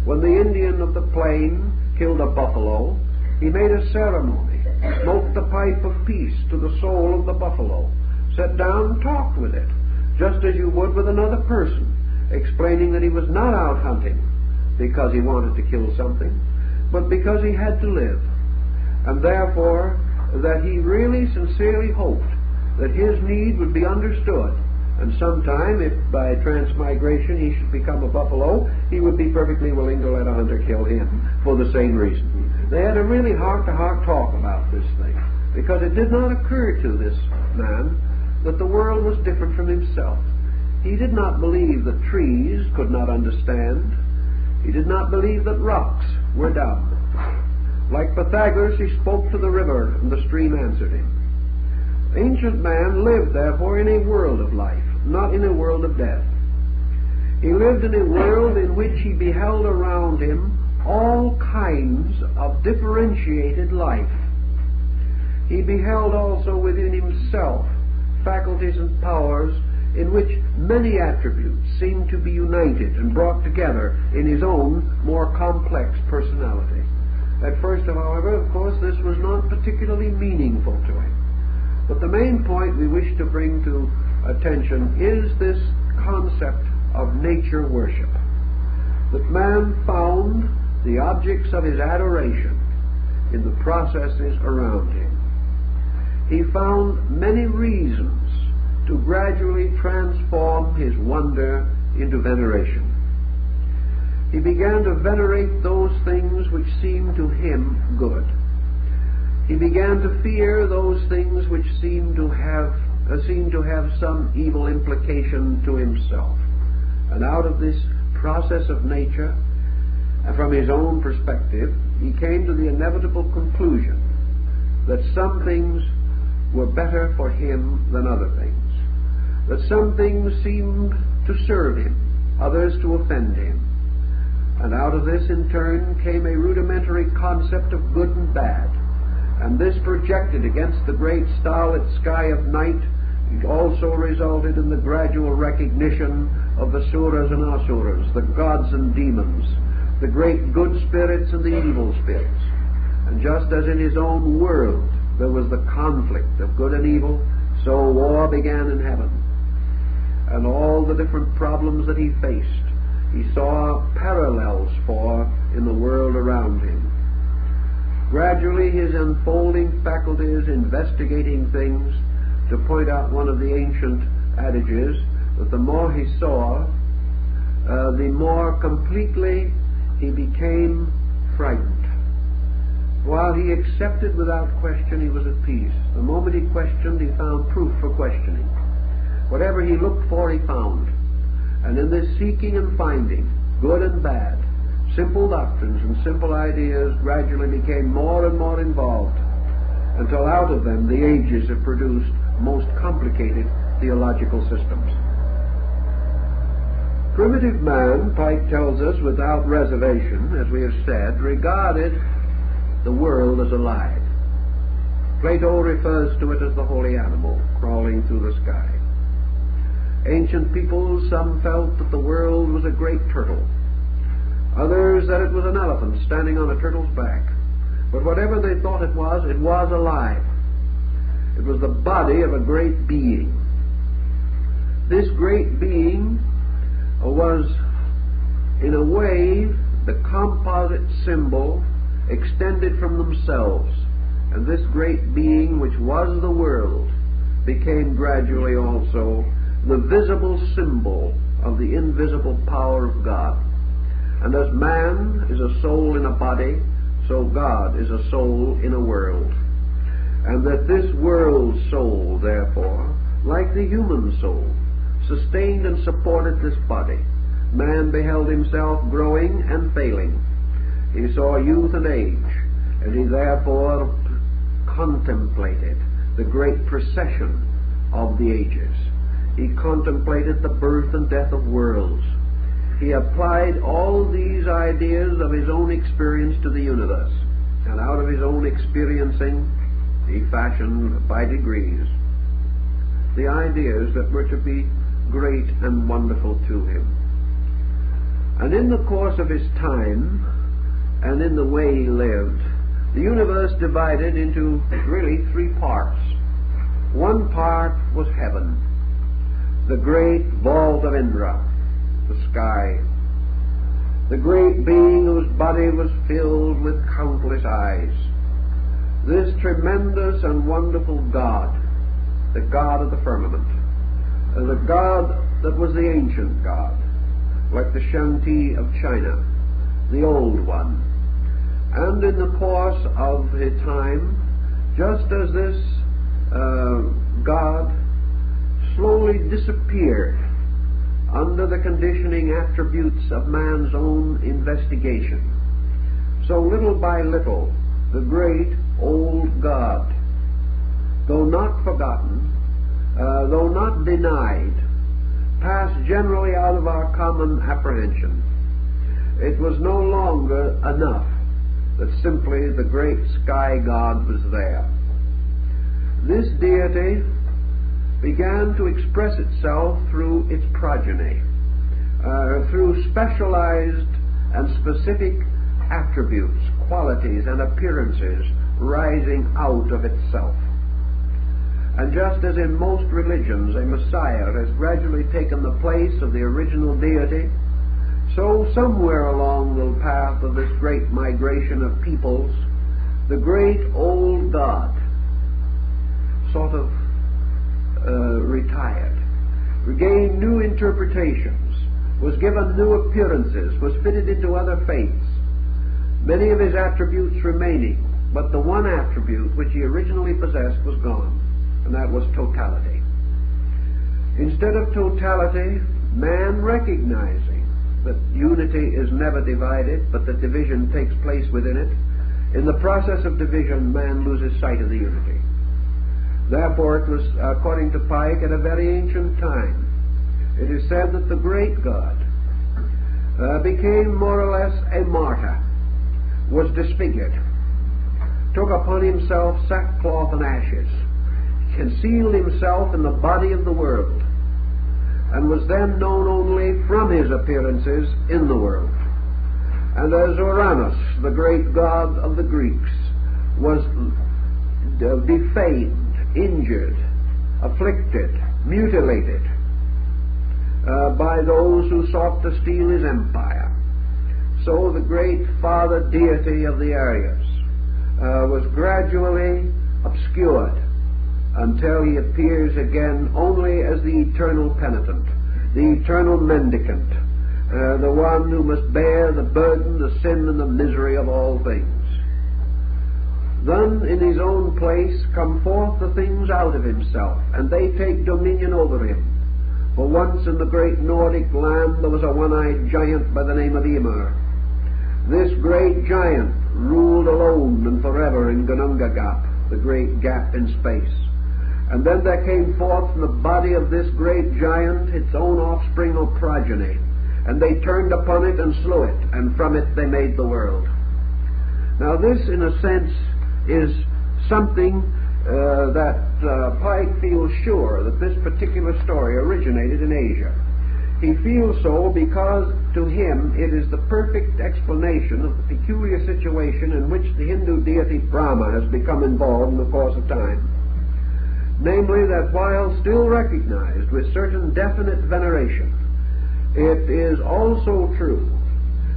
When the Indian of the plain killed a buffalo, he made a ceremony, smoked the pipe of peace to the soul of the buffalo, sat down and talked with it, just as you would with another person, explaining that he was not out hunting because he wanted to kill something, but because he had to live, and therefore that he really sincerely hoped that his need would be understood, and sometime, if by transmigration he should become a buffalo, he would be perfectly willing to let a hunter kill him for the same reason. They had a really heart-to-heart talk about this thing, because it did not occur to this man that the world was different from himself. He did not believe that trees could not understand. He did not believe that rocks were dumb. Like Pythagoras, he spoke to the river, and the stream answered him. Ancient man lived, therefore, in a world of life, not in a world of death. He lived in a world in which he beheld around him all kinds of differentiated life. He beheld also within himself faculties and powers in which many attributes seemed to be united and brought together in his own more complex personality. At first, however, of course, this was not particularly meaningful to him. But the main point we wish to bring to attention is this concept of nature worship, that man found the objects of his adoration in the processes around him. He found many reasons to gradually transform his wonder into veneration. He began to venerate those things which seemed to him good. He began to fear those things which seemed to have some evil implication to himself. And out of this process of nature, and from his own perspective, he came to the inevitable conclusion that some things were better for him than other things, that some things seemed to serve him, others to offend him. And out of this, in turn, came a rudimentary concept of good and bad. And this projected against the great starlit sky of night, it also resulted in the gradual recognition of the suras and asuras, the gods and demons, the great good spirits and the evil spirits. And just as in his own world there was the conflict of good and evil, so war began in heaven. And all the different problems that he faced, he saw parallels for in the world around him. Gradually his unfolding faculties, investigating things, to point out one of the ancient adages, that the more he saw, the more completely he became frightened. While he accepted without question, he was at peace. The moment he questioned, he found proof for questioning. Whatever he looked for, he found. And in this seeking and finding, good and bad, simple doctrines and simple ideas gradually became more and more involved, until out of them the ages have produced most complicated theological systems. Primitive man, Pike tells us without reservation, as we have said, regarded the world as alive. Plato refers to it as the holy animal crawling through the sky. Ancient peoples, some felt that the world was a great turtle. Others that it was an elephant standing on a turtle's back. But whatever they thought it was alive. It was the body of a great being. This great being was, in a way, the composite symbol extended from themselves. And this great being, which was the world, became gradually also the visible symbol of the invisible power of God. And as man is a soul in a body, so God is a soul in a world. And that this world soul, therefore, like the human soul, sustained and supported this body. Man beheld himself growing and failing. He saw youth and age, and he therefore contemplated the great procession of the ages. He contemplated the birth and death of worlds. He applied all these ideas of his own experience to the universe, and out of his own experiencing, he fashioned by degrees the ideas that were to be great and wonderful to him. And in the course of his time, and in the way he lived, the universe divided into really three parts. One part was heaven, the great vault of Indra, the sky, the great being whose body was filled with countless eyes. This tremendous and wonderful God, the God of the firmament, the God that was the ancient God, like the Shanti of China, the old one. And in the course of his time, just as this God slowly disappeared under the conditioning attributes of man's own investigation, so little by little the great old God, though not forgotten, though not denied, passed generally out of our common apprehension. It was no longer enough that simply the great sky God was there. This deity began to express itself through its progeny, through specialized and specific attributes, qualities, and appearances rising out of itself. And just as in most religions a Messiah has gradually taken the place of the original deity, so somewhere along the path of this great migration of peoples, the great old God sort of retired, regained new interpretations, was given new appearances, was fitted into other faiths, many of his attributes remaining, but the one attribute which he originally possessed was gone, and that was totality. Instead of totality, man recognizing that unity is never divided, but that division takes place within it, in the process of division, man loses sight of the unity. Therefore, it was, according to Pike, at a very ancient time, it is said that the great God became more or less a martyr, was disfigured, took upon himself sackcloth and ashes, concealed himself in the body of the world, and was then known only from his appearances in the world. And as Aryas, the great god of the Greeks, was defamed, injured, afflicted, mutilated by those who sought to steal his empire, so the great father deity of the Aryas was gradually obscured until he appears again only as the eternal penitent, the eternal mendicant, the one who must bear the burden, the sin, and the misery of all things. Then in his own place come forth the things out of himself, and they take dominion over him. For once in the great Nordic land there was a one-eyed giant by the name of Ymir. This great giant ruled alone and forever in Gunungagap, the great gap in space. And then there came forth from the body of this great giant its own offspring or progeny, and they turned upon it and slew it, and from it they made the world. Now this, in a sense, is something that Pike feels sure that this particular story originated in Asia. He feels so because to him it is the perfect explanation of the peculiar situation in which the Hindu deity Brahma has become involved in the course of time. Namely, that while still recognized with certain definite veneration, it is also true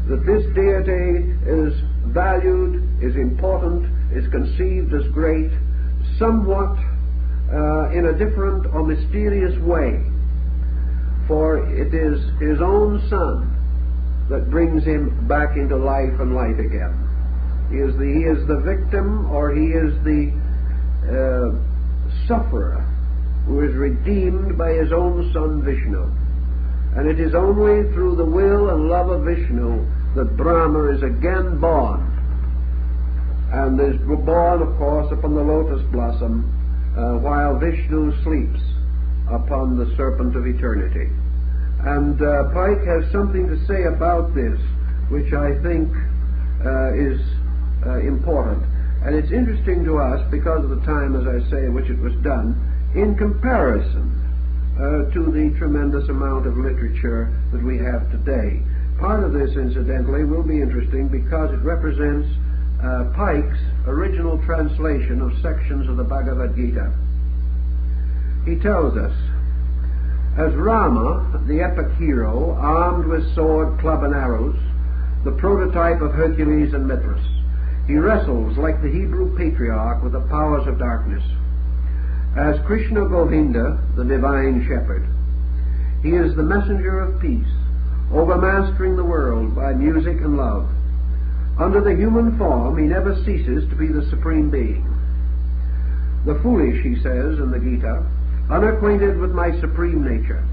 that this deity is valued, is important, is conceived as great, somewhat in a different or mysterious way. For it is his own Son that brings him back into life and light again. He is the victim, or he is the sufferer who is redeemed by his own Son Vishnu. And it is only through the will and love of Vishnu that Brahma is again born, and is born, of course, upon the lotus blossom while Vishnu sleeps upon the serpent of eternity. And Pike has something to say about this which I think is important. And it's interesting to us because of the time, as I say, in which it was done, in comparison to the tremendous amount of literature that we have today. Part of this, incidentally, will be interesting because it represents Pike's original translation of sections of the Bhagavad Gita. He tells us, as Rama, the epic hero, armed with sword, club, and arrows, the prototype of Hercules and Mithras, he wrestles like the Hebrew patriarch with the powers of darkness. As Krishna Govinda, the divine shepherd, he is the messenger of peace, overmastering the world by music and love. Under the human form, he never ceases to be the supreme being. The foolish, he says in the Gita, unacquainted with my supreme nature,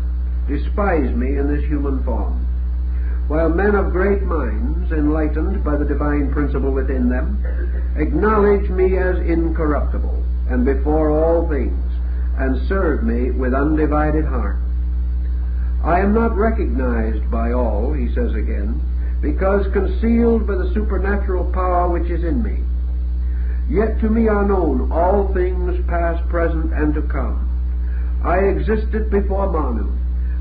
despise me in this human form, while men of great minds, enlightened by the divine principle within them, acknowledge me as incorruptible and before all things, and serve me with undivided heart. I am not recognized by all, he says again, because concealed by the supernatural power which is in me. Yet to me are known all things past, present, and to come. I existed before Manu.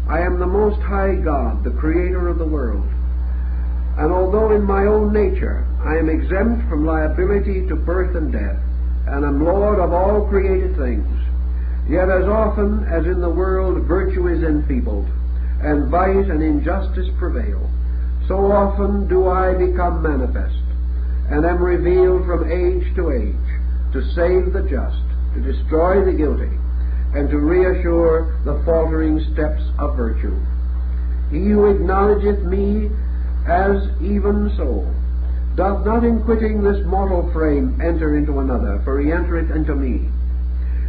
I am the Most High God, the Creator of the world. And although in my own nature I am exempt from liability to birth and death, and am Lord of all created things, Yet as often as in the world virtue is enfeebled, and vice and injustice prevail, so often do I become manifest, and am revealed from age to age, to save the just, to destroy the guilty, and to reassure the faltering steps of virtue. He who acknowledgeth me as even so, doth not in quitting this mortal frame enter into another, for he entereth into me.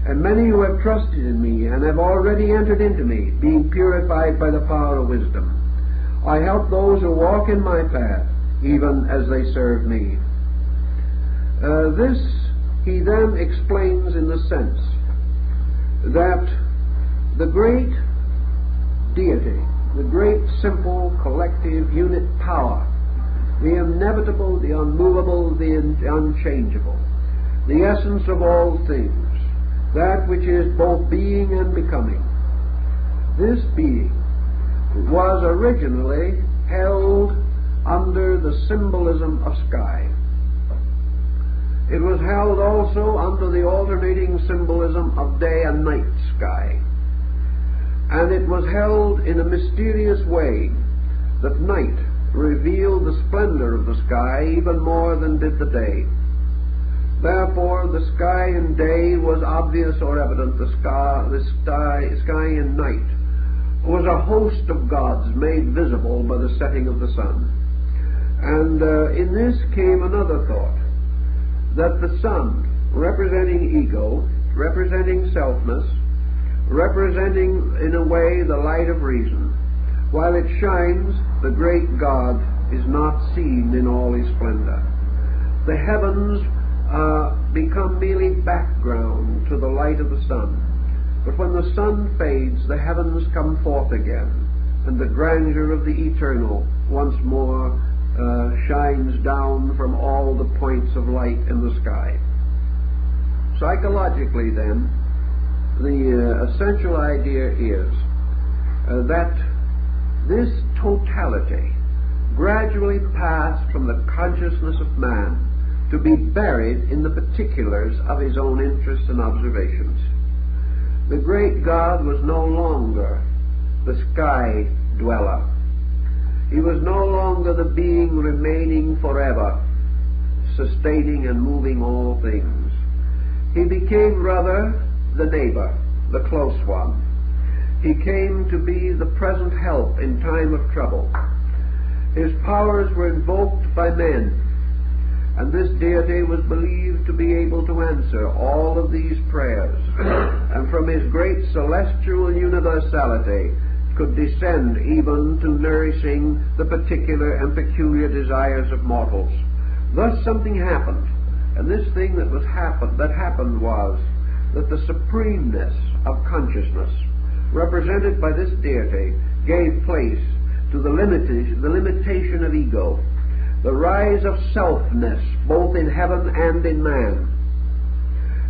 And many who have trusted in me, and have already entered into me, being purified by the power of wisdom, I help those who walk in my path, even as they serve me. This he then explains in the sense that the great deity, the great simple collective unit power, the inevitable, the unmovable, the unchangeable, the essence of all things, that which is both being and becoming, this being was originally held under the symbolism of sky. It was held also under the alternating symbolism of day and night sky. And it was held in a mysterious way that night revealed the splendor of the sky even more than did the day. Therefore, the sky in day was obvious or evident. The sky in night was a host of gods made visible by the setting of the sun. And in this came another thought, that the sun, representing ego, representing selfness, representing in a way the light of reason, while it shines, the great God is not seen in all his splendor. The heavens become merely background to the light of the sun. But when the sun fades, the heavens come forth again, and the grandeur of the eternal once more shines down from all the points of light in the sky. Psychologically, then, the essential idea is that this totality gradually passed from the consciousness of man to be buried in the particulars of his own interests and observations. The great God was no longer the sky dweller. He was no longer the being remaining forever, sustaining and moving all things. He became rather the neighbor, the close one. He came to be the present help in time of trouble. His powers were invoked by men, and this deity was believed to be able to answer all of these prayers, and from his great celestial universality could descend even to nourishing the particular and peculiar desires of mortals. Thus something happened, and this thing that happened was that the supremeness of consciousness, represented by this deity, gave place to the limitation of ego, the rise of selfness both in heaven and in man.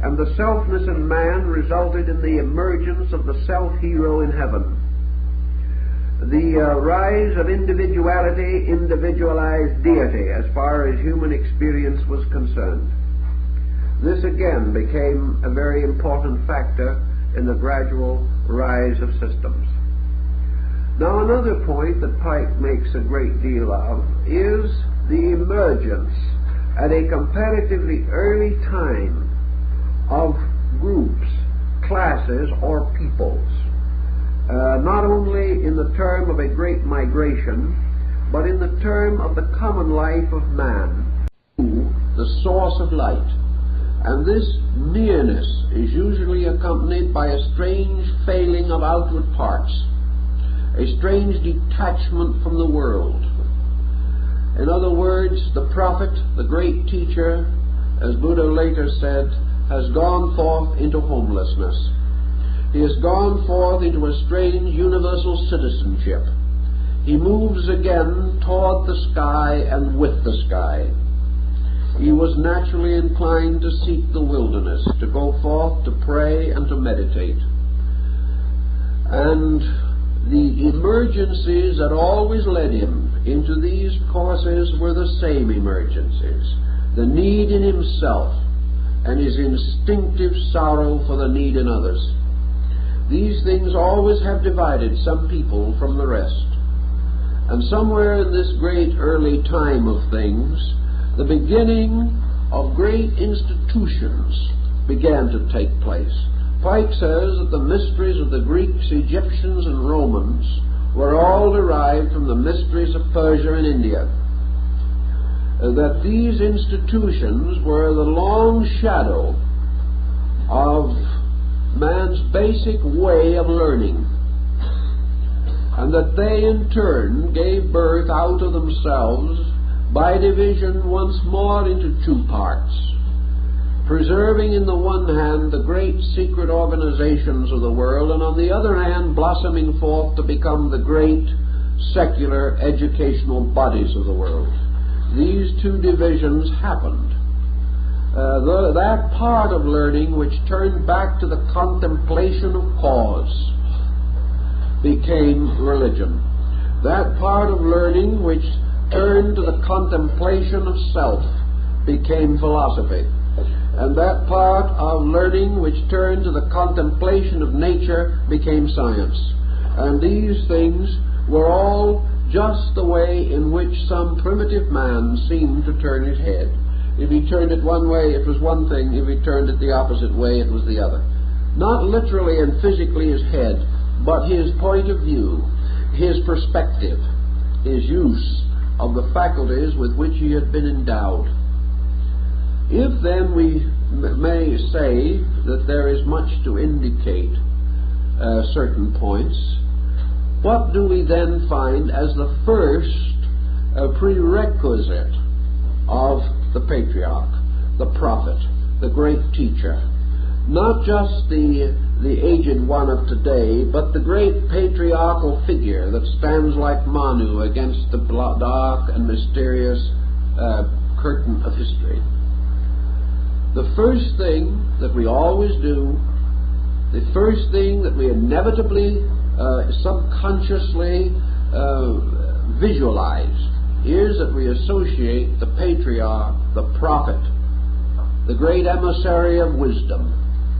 And the selfness in man resulted in the emergence of the self-hero in heaven. The rise of individuality, individualized deity as far as human experience was concerned. This again became a very important factor in the gradual rise of systems. Now, another point that Pike makes a great deal of is the emergence at a comparatively early time of groups, classes, or peoples, not only in the term of a great migration, but in the term of the common life of man to the source of light. And this nearness is usually accompanied by a strange failing of outward parts, a strange detachment from the world. In other words, the prophet, the great teacher, as Buddha later said, has gone forth into homelessness. He has gone forth into a strange universal citizenship. He moves again toward the sky and with the sky. He was naturally inclined to seek the wilderness, to go forth to pray and to meditate. And the emergencies that always led him into these courses were the same emergencies: the need in himself and his instinctive sorrow for the need in others. These things always have divided some people from the rest. And somewhere in this great early time of things, the beginning of great institutions began to take place. Pike says that the mysteries of the Greeks, Egyptians, and Romans were all derived from the mysteries of Persia and India. That these institutions were the long shadow of man's basic way of learning, and that they in turn gave birth out of themselves by division once more into two parts, preserving in the one hand the great secret organizations of the world, and on the other hand blossoming forth to become the great secular educational bodies of the world. These two divisions happened. That part of learning which turned back to the contemplation of cause became religion. That part of learning which turned to the contemplation of self became philosophy. And that part of learning which turned to the contemplation of nature became science. And these things were all just the way in which some primitive man seemed to turn his head. If he turned it one way, it was one thing. If he turned it the opposite way, it was the other. Not literally and physically his head, but his point of view, his perspective, his use of the faculties with which he had been endowed. If then we may say that there is much to indicate certain points, what do we then find as the first prerequisite of the patriarch, the prophet, the great teacher? Not just the aged one of today, but the great patriarchal figure that stands like Manu against the dark and mysterious curtain of history. The first thing that we always do, the first thing that we inevitably, subconsciously visualize, is that we associate the patriarch, the prophet, the great emissary of wisdom,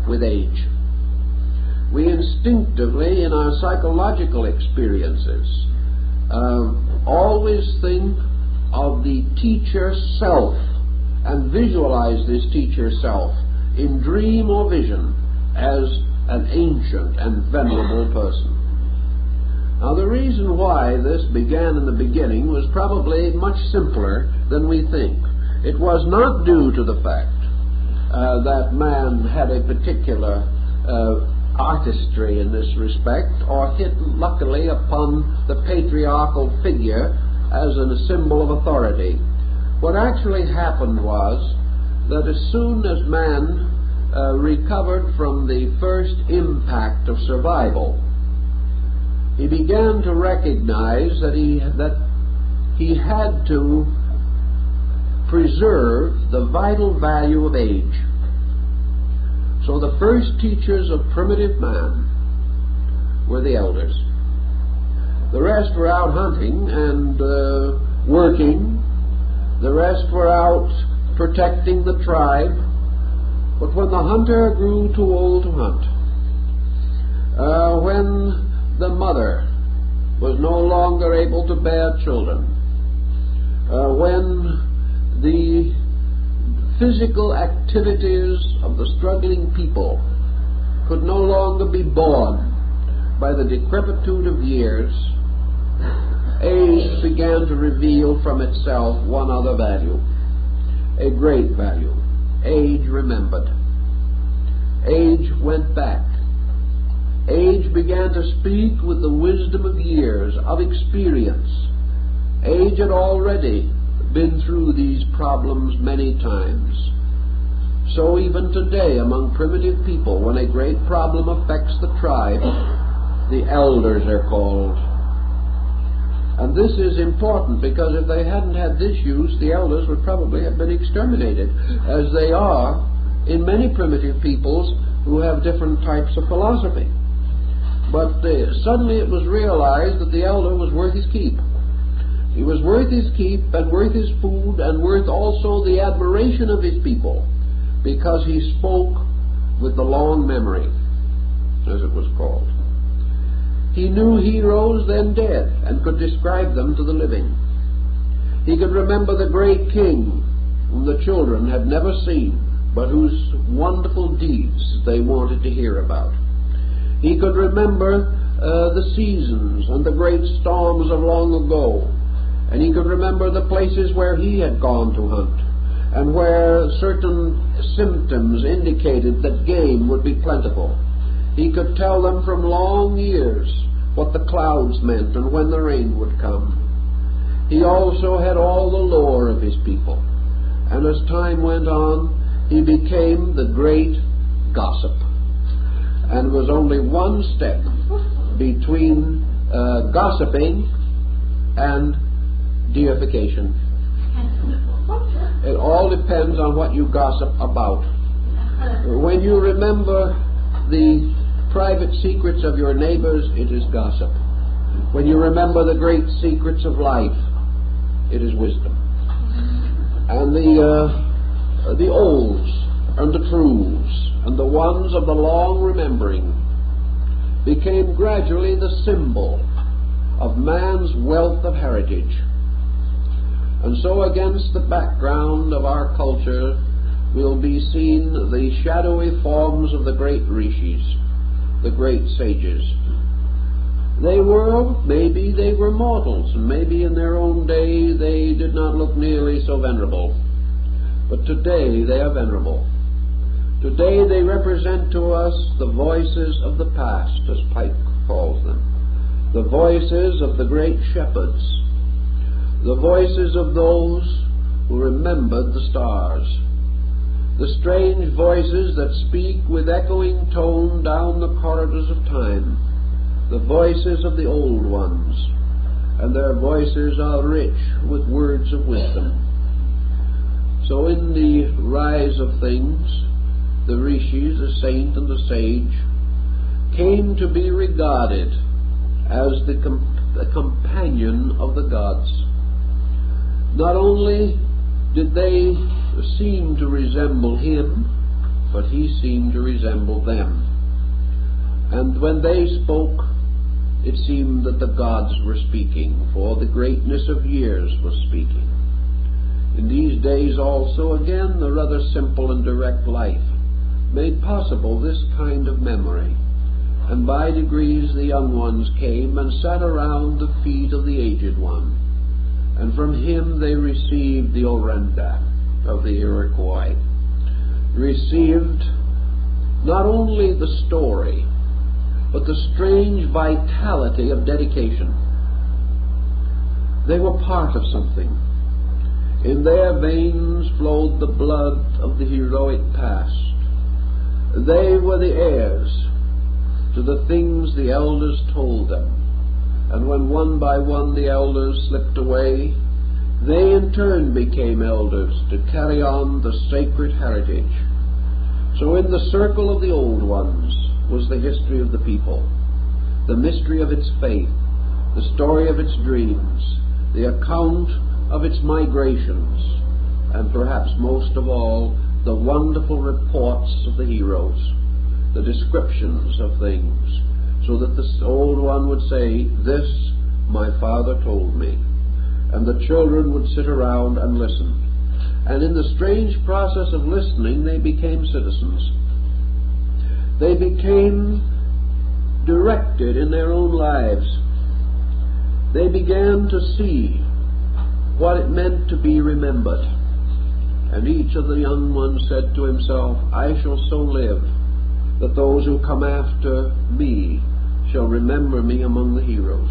with age. We instinctively, in our psychological experiences, always think of the teacher self and visualize this teacher self in dream or vision as an ancient and venerable person. Now, the reason why this began in the beginning was probably much simpler than we think. It was not due to the fact that man had a particular artistry in this respect, or hit luckily upon the patriarchal figure as a symbol of authority. What actually happened was that as soon as man recovered from the first impact of survival, he began to recognize that he had to preserve the vital value of age. So the first teachers of primitive man were the elders. The rest were out hunting and working. The rest were out protecting the tribe. But when the hunter grew too old to hunt, when the mother was no longer able to bear children, when the physical activities of the struggling people could no longer be borne by the decrepitude of years, age began to reveal from itself one other value, a great value. Age remembered. Age went back. Age began to speak with the wisdom of years, of experience. Age had already been through these problems many times. So even today, among primitive people, when a great problem affects the tribe, the elders are called. And this is important, because if they hadn't had this use, the elders would probably have been exterminated, as they are in many primitive peoples who have different types of philosophy. But suddenly it was realized that the elder was worth his keep. He was worth his keep and worth his food and worth also the admiration of his people, because he spoke with the long memory. as it was called. He knew heroes then dead and could describe them to the living. He could remember the great king whom the children had never seen, but whose wonderful deeds they wanted to hear about. He could remember the seasons and the great storms of long ago, and he could remember the places where he had gone to hunt, and where certain symptoms indicated that game would be plentiful. He could tell them from long years what the clouds meant and when the rain would come. He also had all the lore of his people, and as time went on, he became the great gossip, and was only one step between gossiping and deification. It all depends on what you gossip about. When you remember the private secrets of your neighbors, it is gossip. When you remember the great secrets of life, it is wisdom. And the olds and the truths and the ones of the long remembering became gradually the symbol of man's wealth of heritage. And so against the background of our culture will be seen the shadowy forms of the great rishis, the great sages. Maybe they were mortals, and maybe in their own day they did not look nearly so venerable. But today they are venerable. Today they represent to us the voices of the past, as Pike calls them, the voices of the great shepherds, the voices of those who remembered the stars, the strange voices that speak with echoing tone down the corridors of time, the voices of the old ones, and their voices are rich with words of wisdom. So in the rise of things, the rishis, the saint and the sage, came to be regarded as the companion of the gods. Not only did they seem to resemble him, but he seemed to resemble them. And when they spoke, it seemed that the gods were speaking, for the greatness of years was speaking. In these days also, again, the rather simple and direct life made possible this kind of memory, and by degrees the young ones came and sat around the feet of the aged one, and from him they received the Orenda of the Iroquois, received not only the story, but the strange vitality of dedication. They were part of something. In their veins flowed the blood of the heroic past. They were the heirs to the things the elders told them, and when one by one the elders slipped away, they in turn became elders to carry on the sacred heritage. So in the circle of the old ones was the history of the people, the mystery of its faith, the story of its dreams, the account of its migrations, and perhaps most of all, the wonderful reports of the heroes, the descriptions of things, so that the old one would say, "This my father told me," and the children would sit around and listen. And in the strange process of listening, they became citizens. They became directed in their own lives. They began to see what it meant to be remembered. And each of the young ones said to himself, "I shall so live that those who come after me shall remember me among the heroes."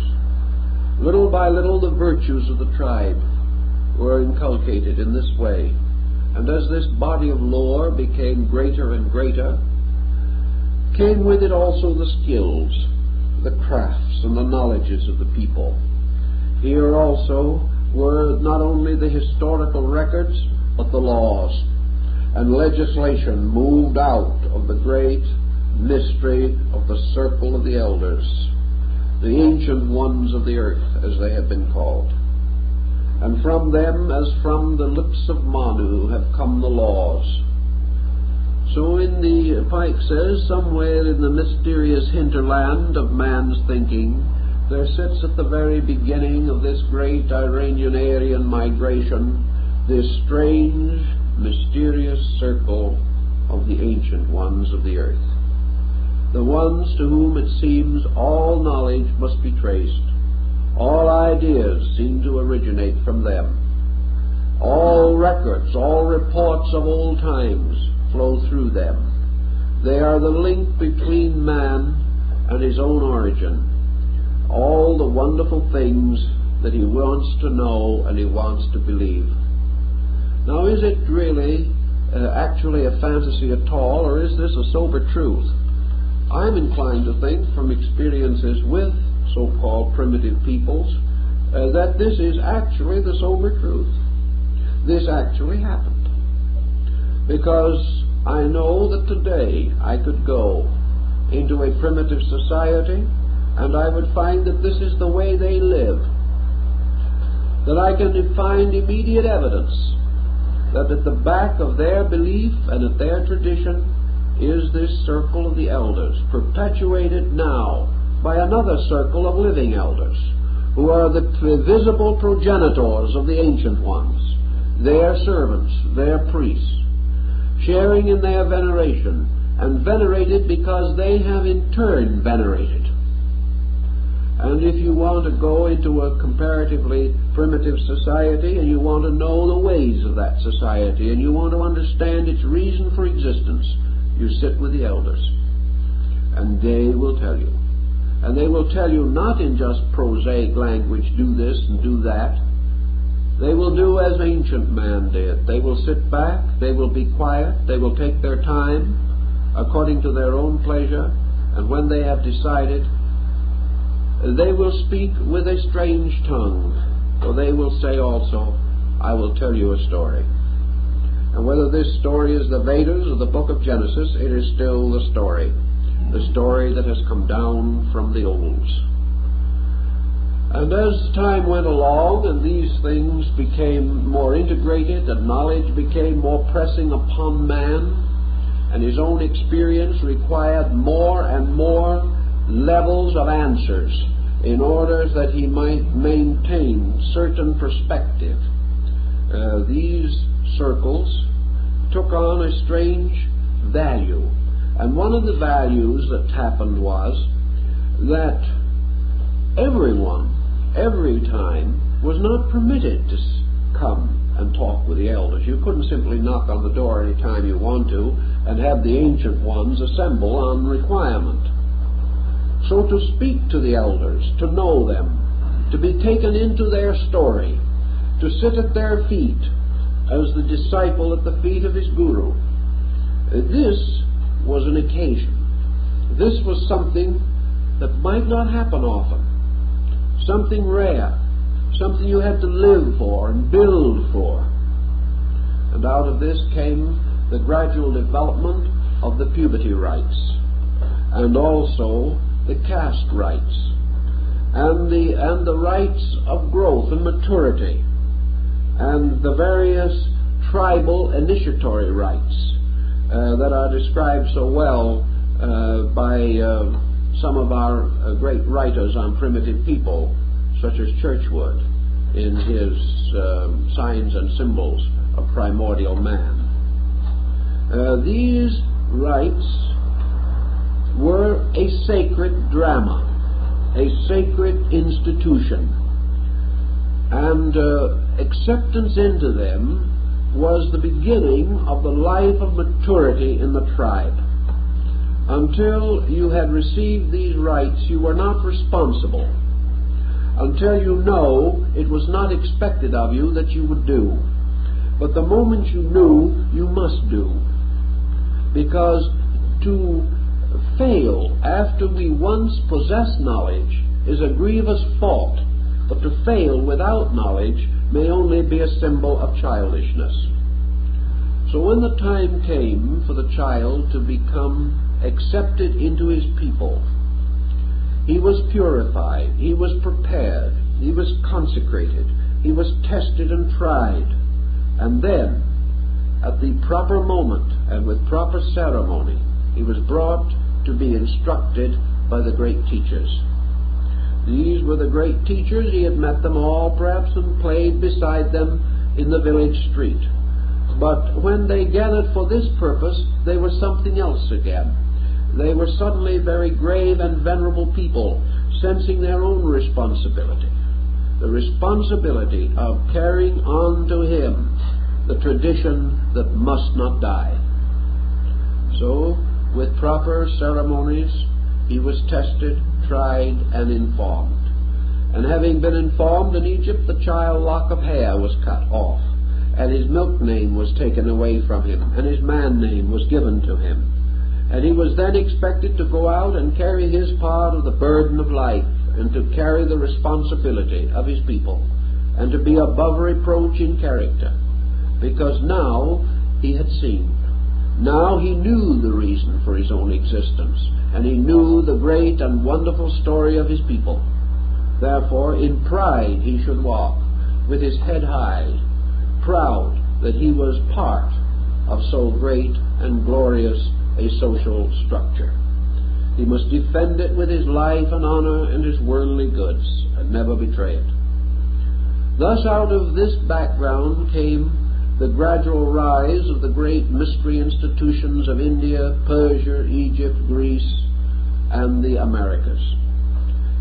Little by little the virtues of the tribe were inculcated in this way, and as this body of lore became greater and greater, came with it also the skills, the crafts, and the knowledges of the people. Here also were not only the historical records, but the laws, and legislation moved out of the great mystery of the circle of the elders, the ancient ones of the earth, as they have been called. And from them, as from the lips of Manu, have come the laws. So in the Pike says, somewhere in the mysterious hinterland of man's thinking, there sits at the very beginning of this great Iranian Aryan migration this strange, mysterious circle of the ancient ones of the earth. The ones to whom it seems all knowledge must be traced. All ideas seem to originate from them. All records, all reports of old times flow through them. They are the link between man and his own origin. All the wonderful things that he wants to know and he wants to believe. Now, is it really actually a fantasy at all, or is this a sober truth? I'm inclined to think, from experiences with so-called primitive peoples, that this is actually the sober truth. This actually happened. Because I know that today I could go into a primitive society and I would find that this is the way they live. That I can find immediate evidence that at the back of their belief and at their tradition is this circle of the elders, perpetuated now by another circle of living elders, who are the visible progenitors of the ancient ones, their servants, their priests, sharing in their veneration, and venerated because they have in turn venerated. And if you want to go into a comparatively primitive society and you want to know the ways of that society and you want to understand its reason for existence, you sit with the elders and they will tell you. And they will tell you not in just prosaic language, do this and do that. They will do as ancient man did. They will sit back, they will be quiet, they will take their time according to their own pleasure, and when they have decided, they will speak with a strange tongue. So they will say also, I will tell you a story. And whether this story is the Vedas or the book of Genesis, it is still the story that has come down from the olds. And as time went along and these things became more integrated and knowledge became more pressing upon man, and his own experience required more and more levels of answers in order that he might maintain certain perspective, these circles took on a strange value. And one of the values that happened was that everyone, every time, was not permitted to come and talk with the elders. You couldn't simply knock on the door any time you want to and have the ancient ones assemble on requirement. So to speak to the elders, to know them, to be taken into their story, to sit at their feet as the disciple at the feet of his guru, this was an occasion. This was something that might not happen often, something rare, something you had to live for and build for. And out of this came the gradual development of the puberty rites, and also the caste rites, and the rites of growth and maturity, and the various tribal initiatory rites that are described so well by some of our great writers on primitive people, such as Churchward, in his Signs and Symbols of Primordial Man. These rites were a sacred drama, a sacred institution, and acceptance into them was the beginning of the life of maturity in the tribe. Until you had received these rites, you were not responsible. Until you know it was not expected of you that you would do. But the moment you knew, you must do. Because to fail after we once possess knowledge is a grievous fault, but to fail without knowledge may only be a symbol of childishness. So when the time came for the child to become accepted into his people, he was purified, he was prepared, he was consecrated, he was tested and tried, and then, at the proper moment and with proper ceremony, he was brought to be instructed by the great teachers. These were the great teachers. He had met them all, perhaps, and played beside them in the village street. But when they gathered for this purpose, they were something else again. They were suddenly very grave and venerable people, sensing their own responsibility, the responsibility of carrying on to him the tradition that must not die. So, with proper ceremonies, he was tested, tried, and informed. And having been informed, in Egypt the child lock of hair was cut off, and his milk name was taken away from him, and his man name was given to him. And he was then expected to go out and carry his part of the burden of life, and to carry the responsibility of his people, and to be above reproach in character, because now he had seen. Now he knew the reason for his own existence, and he knew the great and wonderful story of his people. Therefore, in pride he should walk, with his head high, proud that he was part of so great and glorious a social structure. He must defend it with his life and honor and his worldly goods, and never betray it. Thus, out of this background came the gradual rise of the great mystery institutions of India, Persia, Egypt, Greece, and the Americas.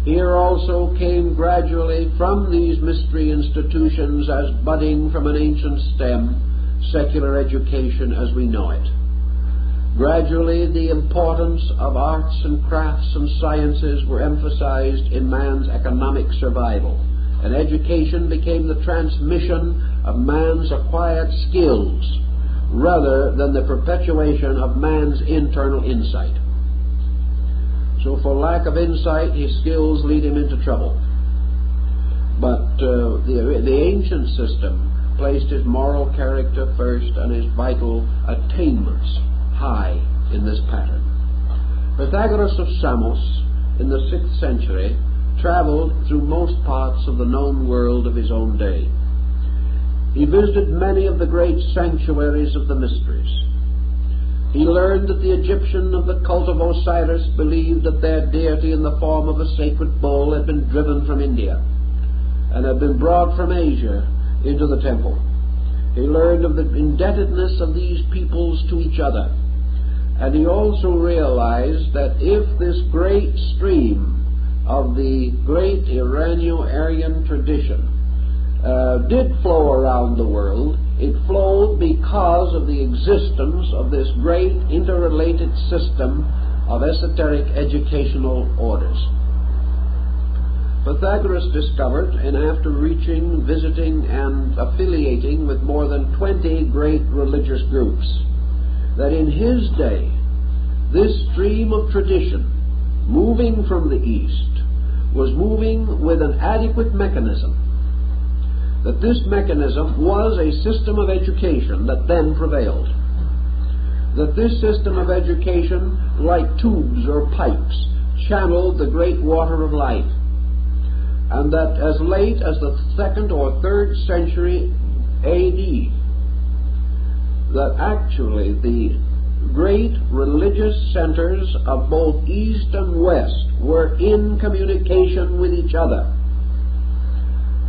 Here also came gradually from these mystery institutions, as budding from an ancient stem, secular education as we know it. Gradually the importance of arts and crafts and sciences were emphasized in man's economic survival, and education became the transmission of man's acquired skills rather than the perpetuation of man's internal insight. So for lack of insight, his skills lead him into trouble. But the ancient system placed his moral character first and his vital attainments high in this pattern. Pythagoras of Samos in the 6th century traveled through most parts of the known world of his own day. He visited many of the great sanctuaries of the mysteries. He learned that the Egyptian of the cult of Osiris believed that their deity in the form of a sacred bull had been driven from India and had been brought from Asia into the temple. He learned of the indebtedness of these peoples to each other, and he also realized that if this great stream of the great Iranian-Aryan tradition did flow around the world, it flowed because of the existence of this great interrelated system of esoteric educational orders. Pythagoras discovered, and after reaching, visiting, and affiliating with more than 20 great religious groups, that in his day, this stream of tradition, moving from the East, was moving with an adequate mechanism, that this mechanism was a system of education that then prevailed, that this system of education, like tubes or pipes, channeled the great water of life, and that as late as the 2nd or 3rd century A.D., that actually the great religious centers of both East and West were in communication with each other,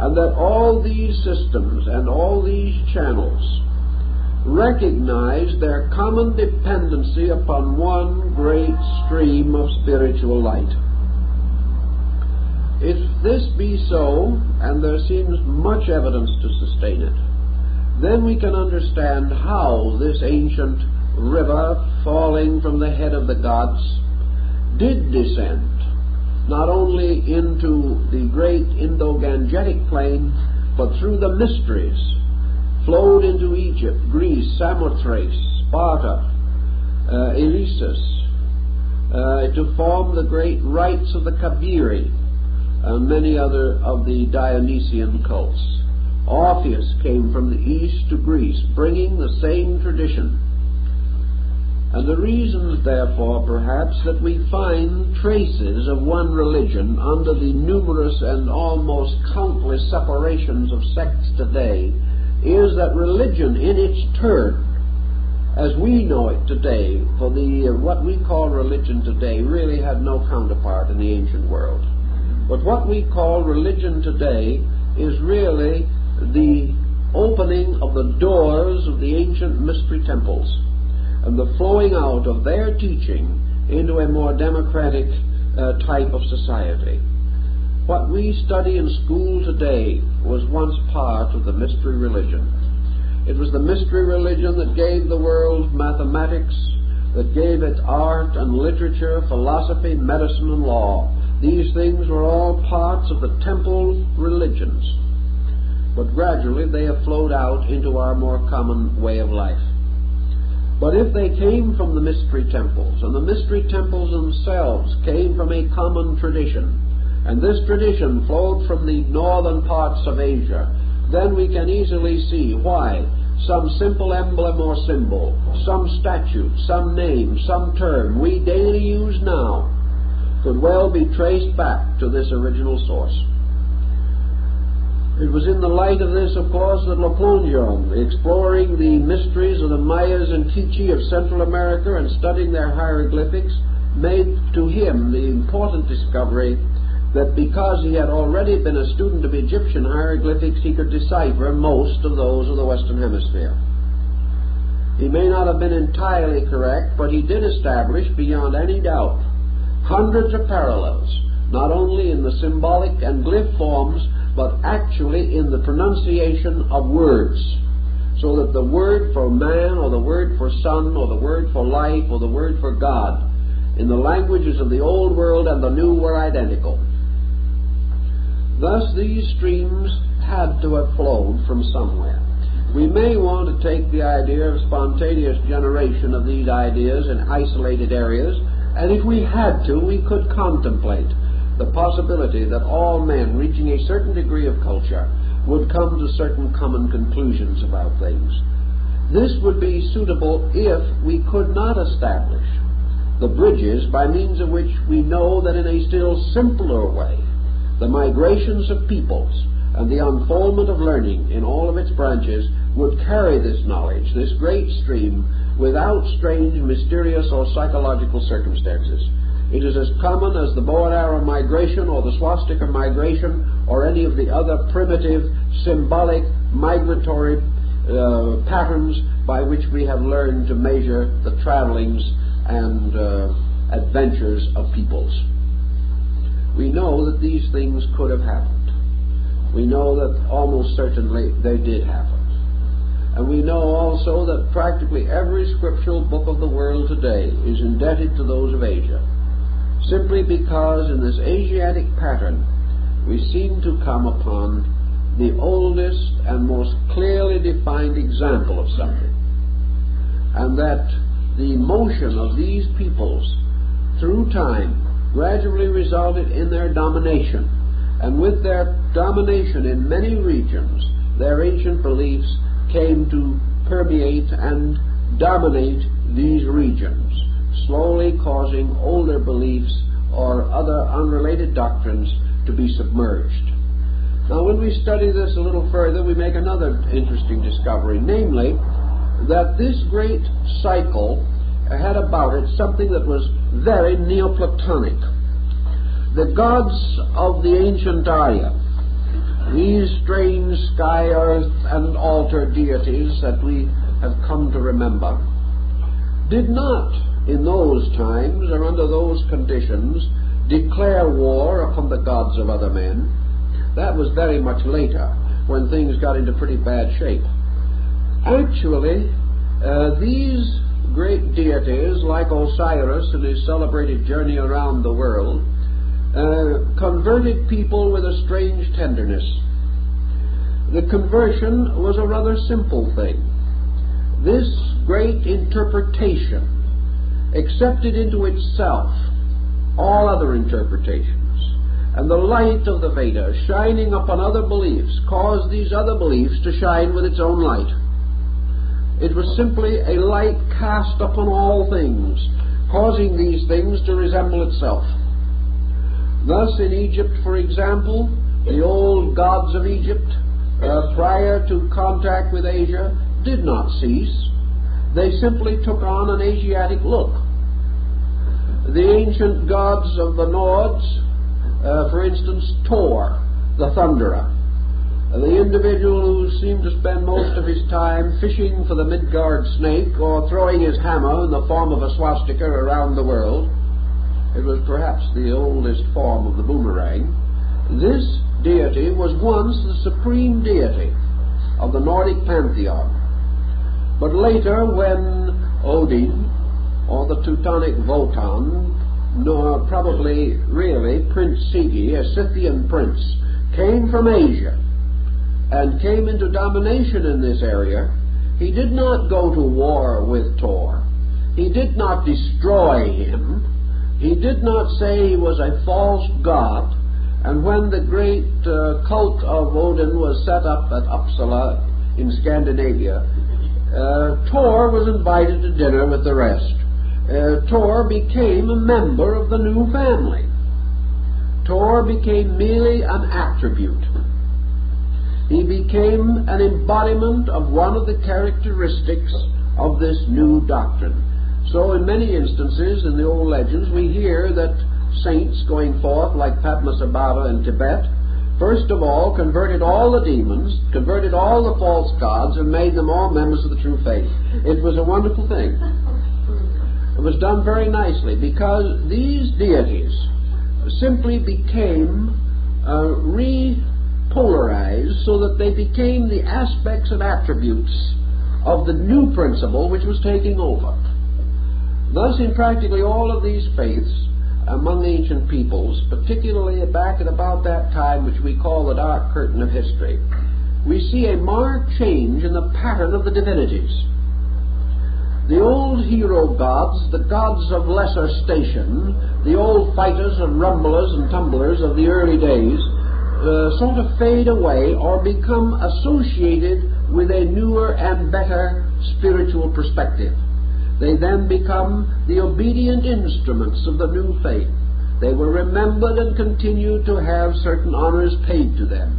and that all these systems and all these channels recognized their common dependency upon one great stream of spiritual light. If this be so, and there seems much evidence to sustain it, then we can understand how this ancient river, falling from the head of the gods, did descend not only into the great Indo-Gangetic plain, but through the mysteries, flowed into Egypt, Greece, Samothrace, Sparta, Eleusis, to form the great rites of the Kabiri, and many other of the Dionysian cults. Orpheus came from the east to Greece, bringing the same tradition. And the reasons, therefore, perhaps, that we find traces of one religion under the numerous and almost countless separations of sects today is that religion in its turn as we know it today, for the what we call religion today really had no counterpart in the ancient world. But what we call religion today is really the opening of the doors of the ancient mystery temples and the flowing out of their teaching into a more democratic type of society. What we study in school today was once part of the mystery religion. It was the mystery religion that gave the world mathematics, that gave it art and literature, philosophy, medicine, and law. These things were all parts of the temple religions. But gradually they have flowed out into our more common way of life. But if they came from the mystery temples, and the mystery temples themselves came from a common tradition, and this tradition flowed from the northern parts of Asia, then we can easily see why some simple emblem or symbol, some statute, some name, some term we daily use now could well be traced back to this original source. It was in the light of this, of course, that Le Plongeon, exploring the mysteries of the Mayas and Quiche of Central America and studying their hieroglyphics, made to him the important discovery that because he had already been a student of Egyptian hieroglyphics, he could decipher most of those of the Western Hemisphere. He may not have been entirely correct, but he did establish, beyond any doubt, hundreds of parallels, not only in the symbolic and glyph forms, but actually in the pronunciation of words, so that the word for man, or the word for son, or the word for life, or the word for God, in the languages of the Old World and the New were identical. Thus these streams had to have flowed from somewhere. We may want to take the idea of spontaneous generation of these ideas in isolated areas, and if we had to, we could contemplate the possibility that all men reaching a certain degree of culture would come to certain common conclusions about things. This would be suitable if we could not establish the bridges by means of which we know that in a still simpler way the migrations of peoples and the unfoldment of learning in all of its branches would carry this knowledge, this great stream, without strange, mysterious, or psychological circumstances. It is as common as the bow and arrow migration or the swastika migration or any of the other primitive, symbolic, migratory patterns by which we have learned to measure the travelings and adventures of peoples. We know that these things could have happened. We know that almost certainly they did happen. And we know also that practically every scriptural book of the world today is indebted to those of Asia, simply because in this Asiatic pattern we seem to come upon the oldest and most clearly defined example of something, and that the motion of these peoples through time gradually resulted in their domination, and with their domination in many regions their ancient beliefs came to permeate and dominate these regions, slowly causing older beliefs or other unrelated doctrines to be submerged. Now, when we study this a little further, we make another interesting discovery, namely that this great cycle had about it something that was very Neoplatonic. The gods of the ancient Aryas, these strange sky, earth, and altar deities that we have come to remember, did not, in those times or under those conditions, declare war upon the gods of other men. That was very much later, when things got into pretty bad shape. Actually, these great deities, like Osiris in his celebrated journey around the world, converted people with a strange tenderness. The conversion was a rather simple thing. This great interpretation accepted into itself all other interpretations, and the light of the Vedas shining upon other beliefs caused these other beliefs to shine with its own light. It was simply a light cast upon all things, causing these things to resemble itself. Thus in Egypt, for example, the old gods of Egypt, prior to contact with Asia, did not cease. They simply took on an Asiatic look. The ancient gods of the Nords, for instance, Thor, the thunderer, the individual who seemed to spend most of his time fishing for the Midgard snake or throwing his hammer in the form of a swastika around the world. It was perhaps the oldest form of the boomerang. This deity was once the supreme deity of the Nordic pantheon. But later, when Odin, or the Teutonic Wotan, nor probably really Prince Sigi, a Scythian prince, came from Asia and came into domination in this area, he did not go to war with Thor. He did not destroy him. He did not say he was a false god. And when the great cult of Odin was set up at Uppsala in Scandinavia, Thor was invited to dinner with the rest. Thor became a member of the new family. Thor became merely an attribute. He became an embodiment of one of the characteristics of this new doctrine. So in many instances in the old legends we hear that saints going forth like Padmasambhava in Tibet first of all converted all the demons, converted all the false gods, and made them all members of the true faith. It was a wonderful thing. It was done very nicely because these deities simply became repolarized so that they became the aspects and attributes of the new principle which was taking over. Thus, in practically all of these faiths among the ancient peoples, particularly back at about that time which we call the Dark Curtain of history, we see a marked change in the pattern of the divinities. The old hero gods, the gods of lesser station, the old fighters and rumblers and tumblers of the early days, sort of fade away or become associated with a newer and better spiritual perspective. They then become the obedient instruments of the new faith. They were remembered and continued to have certain honors paid to them,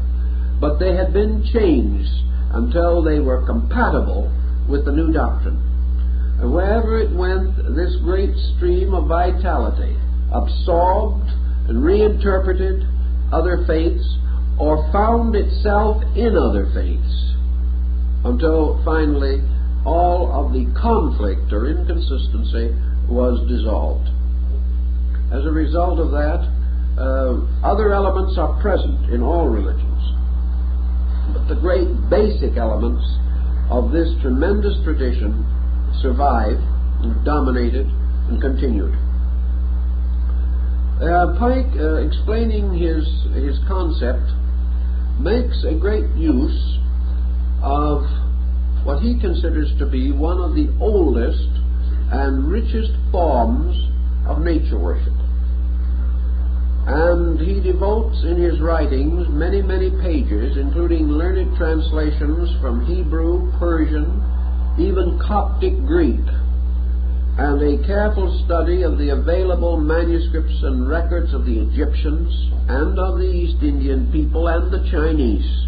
but they had been changed until they were compatible with the new doctrine. And wherever it went, this great stream of vitality absorbed and reinterpreted other faiths or found itself in other faiths until finally all of the conflict or inconsistency was dissolved. As a result of that, other elements are present in all religions. But the great basic elements of this tremendous tradition survived, and dominated, and continued. Pike, explaining his concept, makes a great use of what he considers to be one of the oldest and richest forms of nature worship. And he devotes in his writings many, many pages, including learned translations from Hebrew, Persian, even Coptic Greek, and a careful study of the available manuscripts and records of the Egyptians and of the East Indian people and the Chinese,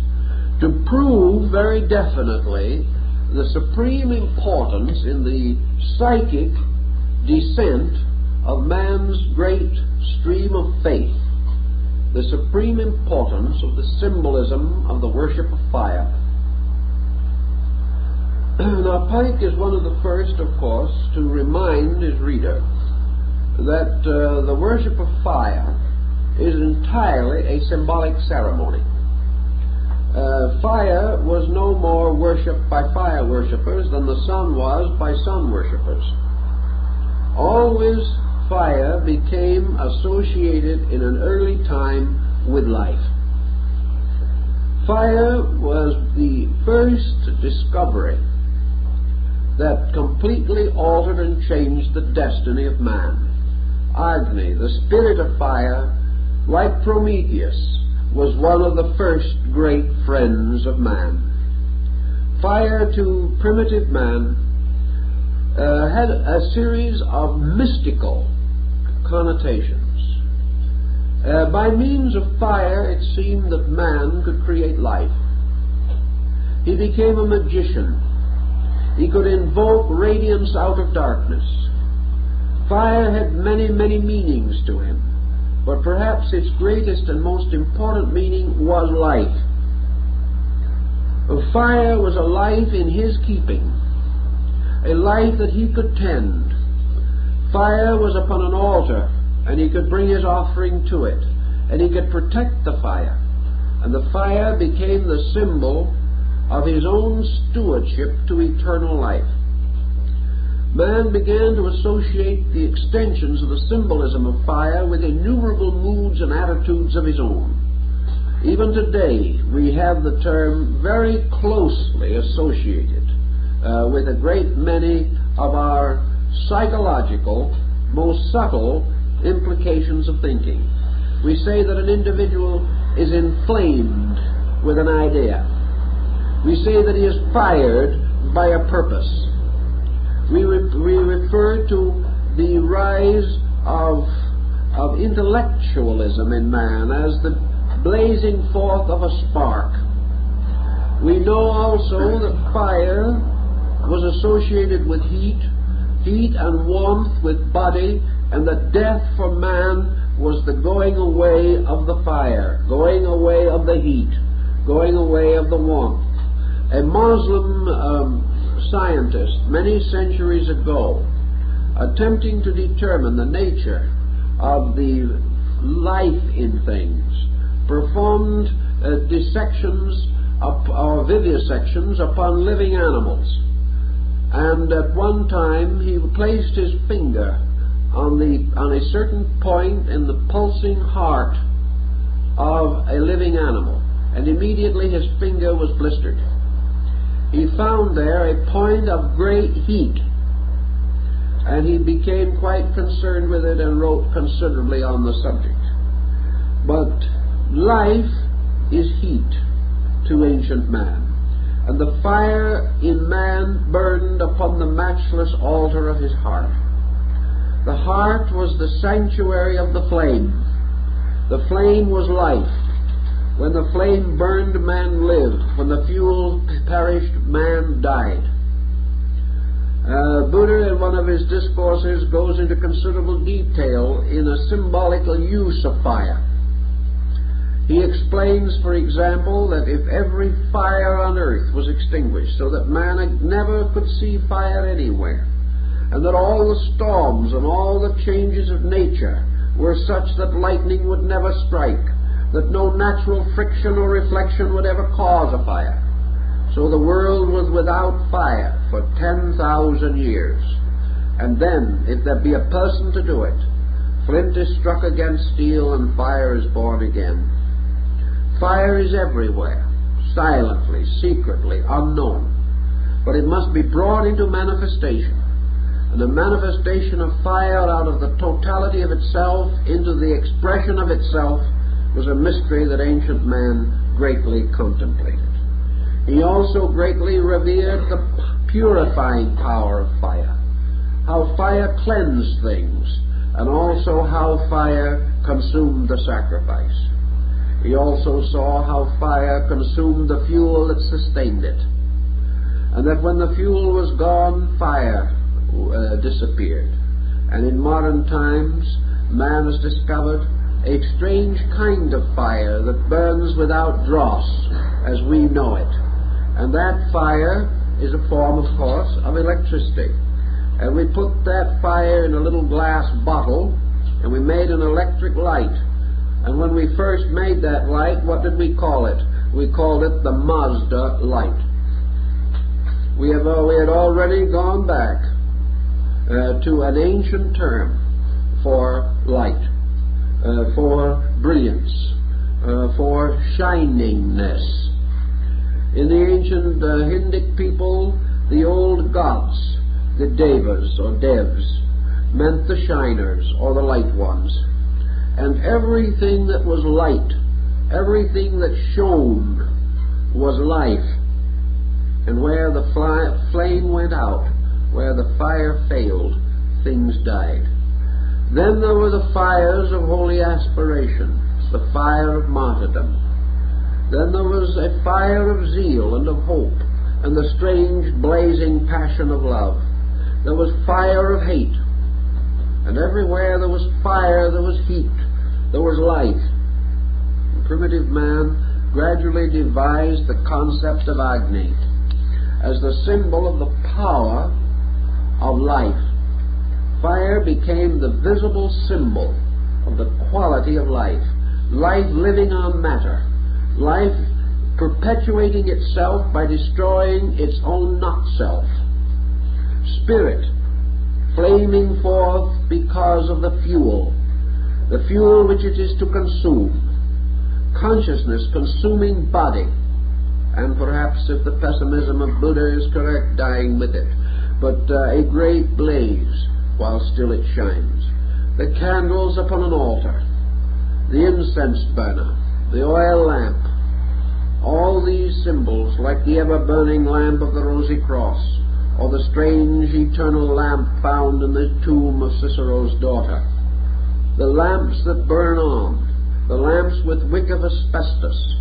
to prove very definitely the supreme importance in the psychic descent of man's great stream of faith, the supreme importance of the symbolism of the worship of fire. Now, Pike is one of the first, of course, to remind his reader that the worship of fire is entirely a symbolic ceremony. Fire was no more worshipped by fire worshippers than the sun was by sun worshippers. Always fire became associated in an early time with life. Fire was the first discovery that completely altered and changed the destiny of man. Agni, the spirit of fire, like Prometheus, was one of the first great friends of man. Fire to primitive man had a series of mystical connotations. By means of fire, it seemed that man could create life. He became a magician. He could invoke radiance out of darkness. Fire had many, many meanings to him, but perhaps its greatest and most important meaning was life. Fire was a life in his keeping, a life that he could tend. Fire was upon an altar, and he could bring his offering to it, and he could protect the fire, and the fire became the symbol of his own stewardship to eternal life. Man began to associate the extensions of the symbolism of fire with innumerable moods and attitudes of his own. Even today, we have the term very closely associated with a great many of our psychological, most subtle implications of thinking. We say that an individual is inflamed with an idea. We say that he is fired by a purpose. We refer to the rise of intellectualism in man as the blazing forth of a spark. We know also that fire was associated with heat and warmth with body, and that death for man was the going away of the fire, going away of the heat, going away of the warmth. A Muslim scientist many centuries ago, attempting to determine the nature of the life in things, performed dissections or vivisections upon living animals. And at one time he placed his finger on a certain point in the pulsing heart of a living animal, and immediately his finger was blistered. He found there a point of great heat, and he became quite concerned with it and wrote considerably on the subject. But life is heat to ancient man, and the fire in man burned upon the matchless altar of his heart. The heart was the sanctuary of the flame. The flame was life. When the flame burned, man lived. When the fuel perished, man died. Buddha, in one of his discourses, goes into considerable detail in a symbolical use of fire. He explains, for example, that if every fire on earth was extinguished so that man never could see fire anywhere, and that all the storms and all the changes of nature were such that lightning would never strike, that no natural friction or reflection would ever cause a fire, so the world was without fire for 10,000 years. And then, if there be a person to do it, flint is struck against steel and fire is born again. Fire is everywhere, silently, secretly, unknown. But it must be brought into manifestation. And the manifestation of fire out of the totality of itself into the expression of itself was a mystery that ancient man greatly contemplated. He also greatly revered the purifying power of fire, how fire cleansed things, and also how fire consumed the sacrifice. He also saw how fire consumed the fuel that sustained it, and that when the fuel was gone, fire disappeared. And in modern times, man has discovered a strange kind of fire that burns without dross, as we know it. And that fire is a form, of course, of electricity. And we put that fire in a little glass bottle, and we made an electric light. And when we first made that light, what did we call it? We called it the Mazda light. We had already gone back to an ancient term for light, for brilliance, for shiningness. In the ancient Hindic people, the old gods, the devas or devs, meant the shiners or the light ones. And everything that was light, everything that shone, was life. And where the flame went out, where the fire failed, things died. Then there were the fires of holy aspiration, the fire of martyrdom. Then there was a fire of zeal and of hope, and the strange blazing passion of love. There was fire of hate, and everywhere there was fire, there was heat, there was life. Primitive man gradually devised the concept of Agni as the symbol of the power of life. Fire became the visible symbol of the quality of life. Life living on matter. Life perpetuating itself by destroying its own not-self. Spirit flaming forth because of the fuel which it is to consume. Consciousness consuming body, and perhaps, if the pessimism of Buddha is correct, dying with it, but a great blaze while still it shines. The candles upon an altar, the incense burner, the oil lamp, all these symbols, like the ever-burning lamp of the Rosy Cross, or the strange eternal lamp found in the tomb of Cicero's daughter. The lamps that burn on, the lamps with wick of asbestos,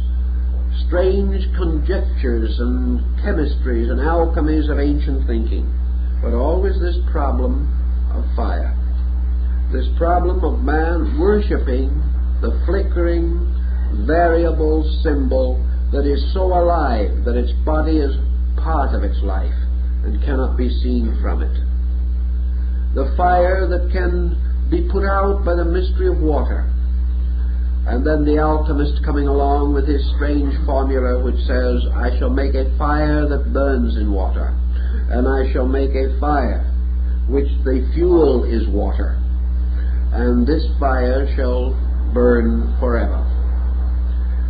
strange conjectures and chemistries and alchemies of ancient thinking, but always this problem of fire. This problem of man worshipping the flickering, variable symbol that is so alive that its body is part of its life and cannot be seen from it. The fire that can be put out by the mystery of water. And then the alchemist coming along with his strange formula which says, I shall make a fire that burns in water, and I shall make a fire which the fuel is water, and this fire shall burn forever.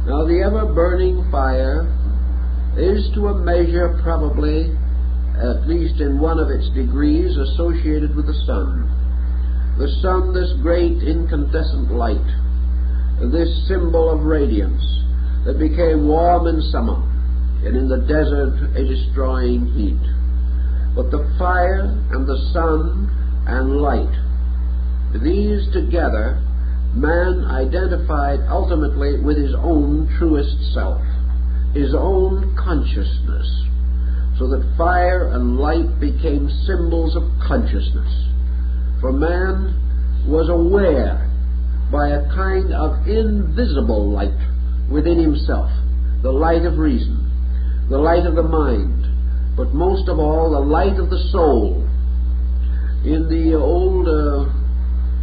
Now the ever-burning fire is to a measure probably, at least in one of its degrees, associated with the sun. The sun, this great incandescent light, this symbol of radiance that became warm in summer and in the desert a destroying heat. But the fire and the sun and light, these together, man identified ultimately with his own truest self, his own consciousness, so that fire and light became symbols of consciousness. For man was aware by a kind of invisible light within himself, the light of reason, the light of the mind, but most of all the light of the soul. In the old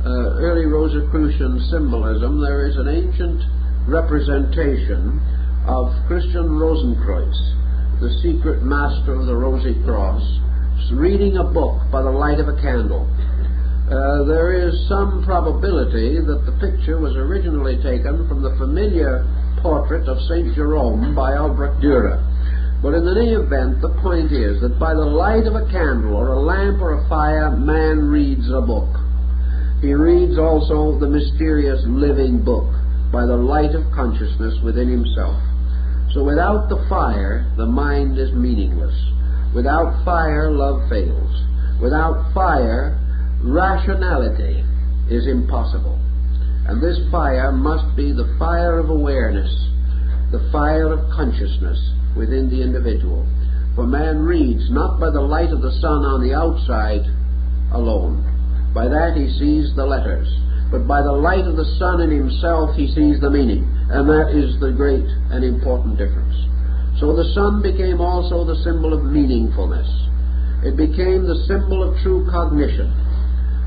early Rosicrucian symbolism there is an ancient representation of Christian Rosenkreuz, the secret master of the Rosy Cross, reading a book by the light of a candle. There is some probability that the picture was originally taken from the familiar portrait of St. Jerome by Albrecht Dürer. But in any event, the point is that by the light of a candle or a lamp or a fire, man reads a book. He reads also the mysterious living book by the light of consciousness within himself. So without the fire, the mind is meaningless. Without fire, love fails. Without fire, rationality is impossible. And this fire must be the fire of awareness, the fire of consciousness within the individual. For man reads not by the light of the sun on the outside alone. By that he sees the letters. But by the light of the sun in himself he sees the meaning. And that is the great and important difference. So the sun became also the symbol of meaningfulness. It became the symbol of true cognition.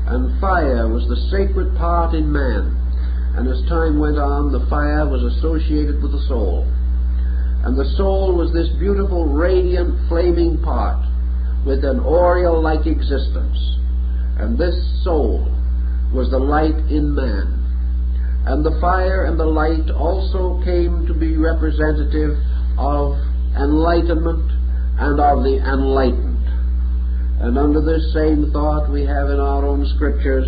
And fire was the sacred part in man. And as time went on, the fire was associated with the soul. And the soul was this beautiful, radiant, flaming part with an aureole-like existence. And this soul was the light in man. And the fire and the light also came to be representative of enlightenment and of the enlightened. And under this same thought we have in our own scriptures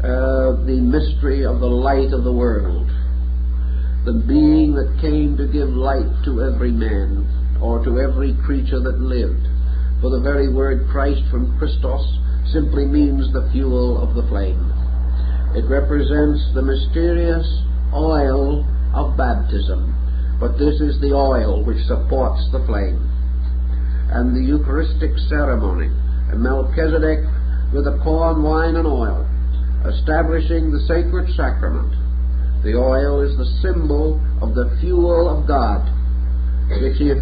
the mystery of the light of the world, the being that came to give light to every man, or to every creature that lived. For the very word Christ from Christos simply means the fuel of the flame. It represents the mysterious oil of baptism, but this is the oil which supports the flame. and the Eucharistic ceremony, and Melchizedek with the corn, wine, and oil, establishing the sacred sacrament. The oil is the symbol of the fuel of God, which if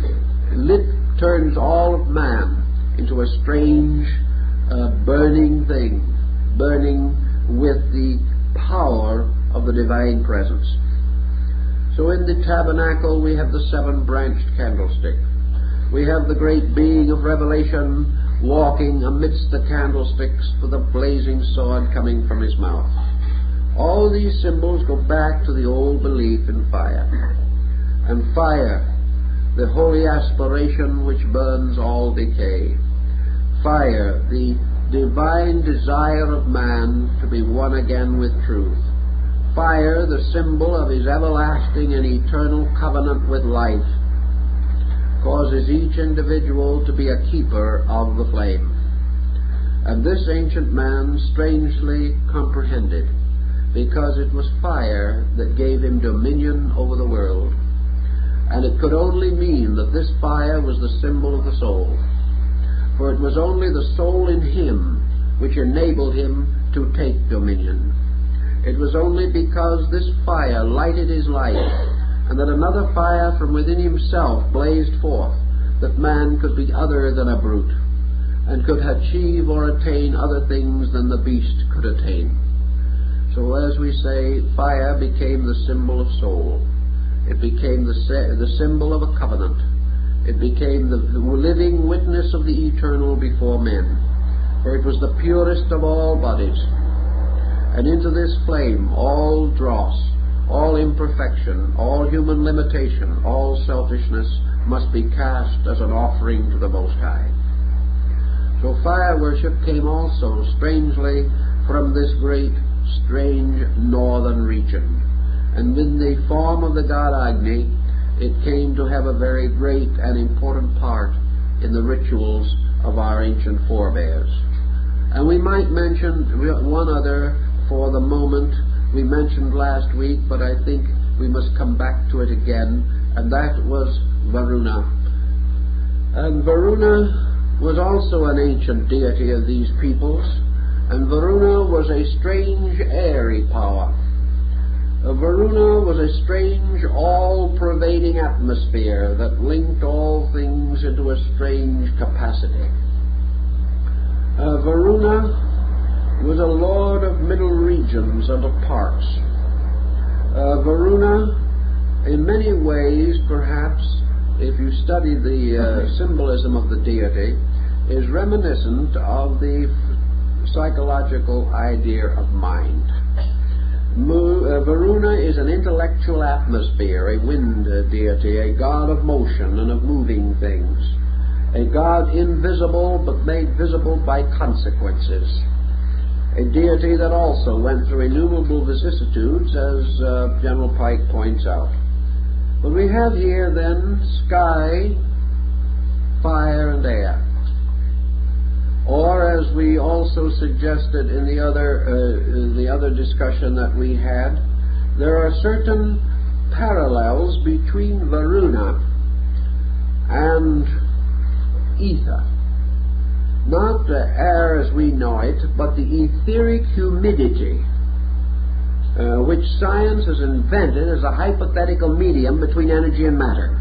lit turns all of man into a strange, burning thing, burning with the power of the divine presence. So in the tabernacle we have the seven-branched candlestick. We have the great being of Revelation walking amidst the candlesticks with a blazing sword coming from his mouth. All these symbols go back to the old belief in fire. And fire, the holy aspiration which burns all decay. Fire, the divine desire of man to be one again with truth. Fire, the symbol of his everlasting and eternal covenant with life, causes each individual to be a keeper of the flame. And this ancient man strangely comprehended, because it was fire that gave him dominion over the world. And it could only mean that this fire was the symbol of the soul. For it was only the soul in him which enabled him to take dominion. It was only because this fire lighted his life, and that another fire from within himself blazed forth, that man could be other than a brute, and could achieve or attain other things than the beast could attain. So as we say, fire became the symbol of soul. It became the symbol of a covenant. It became the living witness of the eternal before men, for it was the purest of all bodies. And into this flame all dross, all imperfection, all human limitation, all selfishness must be cast as an offering to the Most High. So fire worship came also strangely from this great, strange northern region. And in the form of the god Agni, it came to have a very great and important part in the rituals of our ancient forebears. And we might mention one other for the moment. We mentioned last week, but I think we must come back to it again, and that was Varuna. And Varuna was also an ancient deity of these peoples, and Varuna was a strange airy power. Varuna was a strange, all-pervading atmosphere that linked all things into a strange capacity. Varuna was a lord of middle regions and of parts. Varuna, in many ways, perhaps, if you study the symbolism of the deity, is reminiscent of the psychological idea of mind. Varuna is an intellectual atmosphere, a wind deity, a god of motion and of moving things, a god invisible but made visible by consequences, a deity that also went through innumerable vicissitudes, as General Pike points out. But we have here then sky, fire, and air. Or, as we also suggested in the other discussion that we had, there are certain parallels between Varuna and ether. Not the air as we know it, but the etheric humidity, which science has invented as a hypothetical medium between energy and matter.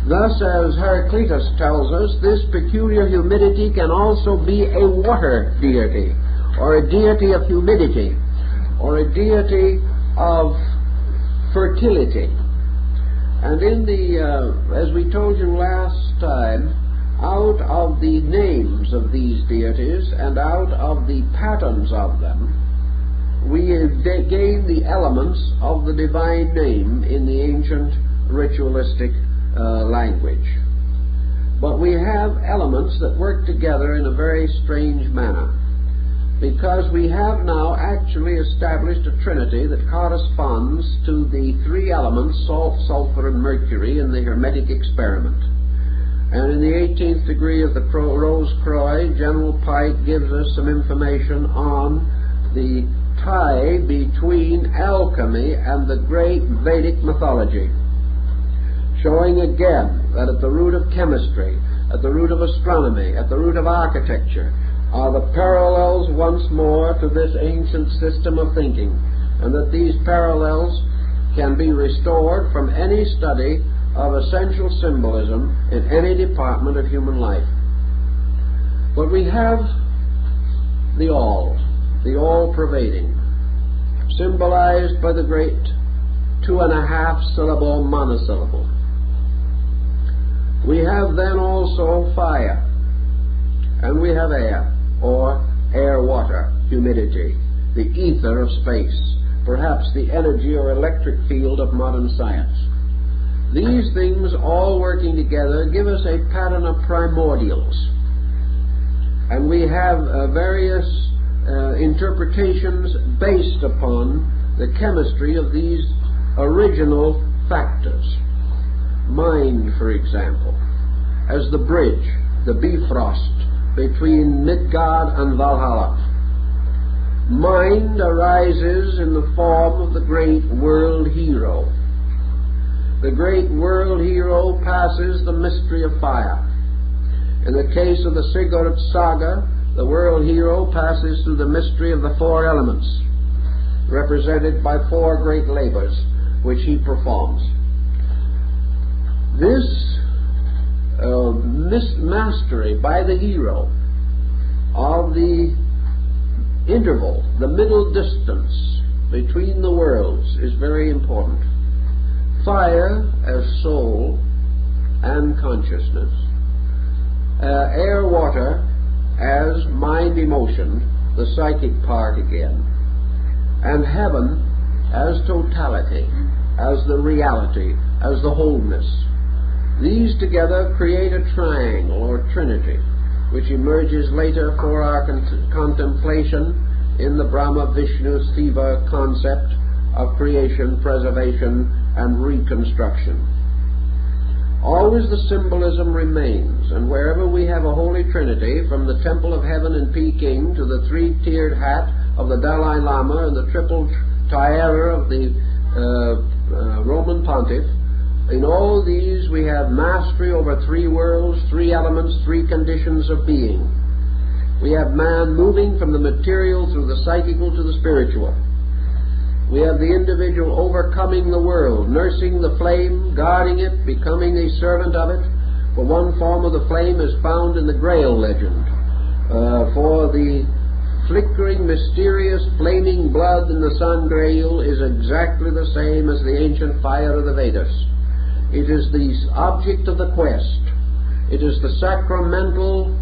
Thus, as Heraclitus tells us, this peculiar humidity can also be a water deity, or a deity of humidity, or a deity of fertility. And in the, as we told you last time, out of the names of these deities and out of the patterns of them, we gain the elements of the divine name in the ancient ritualistic language. But we have elements that work together in a very strange manner, because we have now actually established a trinity that corresponds to the three elements, salt, sulfur, and mercury, in the Hermetic experiment. And in the 18th degree of the Rose Croix, General Pike gives us some information on the tie between alchemy and the great Vedic mythology, showing again that at the root of chemistry at the root of astronomy, at the root of architecture, are the parallels once more to this ancient system of thinking, and that these parallels can be restored from any study of essential symbolism in any department of human life. But we have the all-pervading, symbolized by the great 2.5-syllable monosyllable. We have then also fire, and we have air, or air-water, humidity, the ether of space, perhaps the energy or electric field of modern science. These things all working together give us a pattern of primordials, and we have various interpretations based upon the chemistry of these original factors. Mind, for example, as the bridge, the bifrost between Midgard and Valhalla. Mind arises in the form of the great world hero. The great world hero passes the mystery of fire. In the case of the Sigurd saga, the world hero passes through the mystery of the 4 elements, represented by 4 great labors which he performs. This mastery by the hero of the interval, the middle distance between the worlds, is very important. Fire as soul and consciousness, air, water as mind, emotion, the psychic part again, and heaven as totality, as the reality, as the wholeness. These together create a triangle or trinity, which emerges later for our contemplation in the Brahma Vishnu Shiva concept of creation, preservation, and reconstruction. Always the symbolism remains, and wherever we have a Holy Trinity, from the Temple of Heaven in Peking to the 3-tiered hat of the Dalai Lama and the triple tiara of the Roman Pontiff, in all these we have mastery over 3 worlds, 3 elements, 3 conditions of being. We have man moving from the material through the psychical to the spiritual. We have the individual overcoming the world, nursing the flame, guarding it, becoming a servant of it. For one form of the flame is found in the Grail legend. For the flickering, mysterious, flaming blood in the sun Grail is exactly the same as the ancient fire of the Vedas. It is the object of the quest. It is the sacramental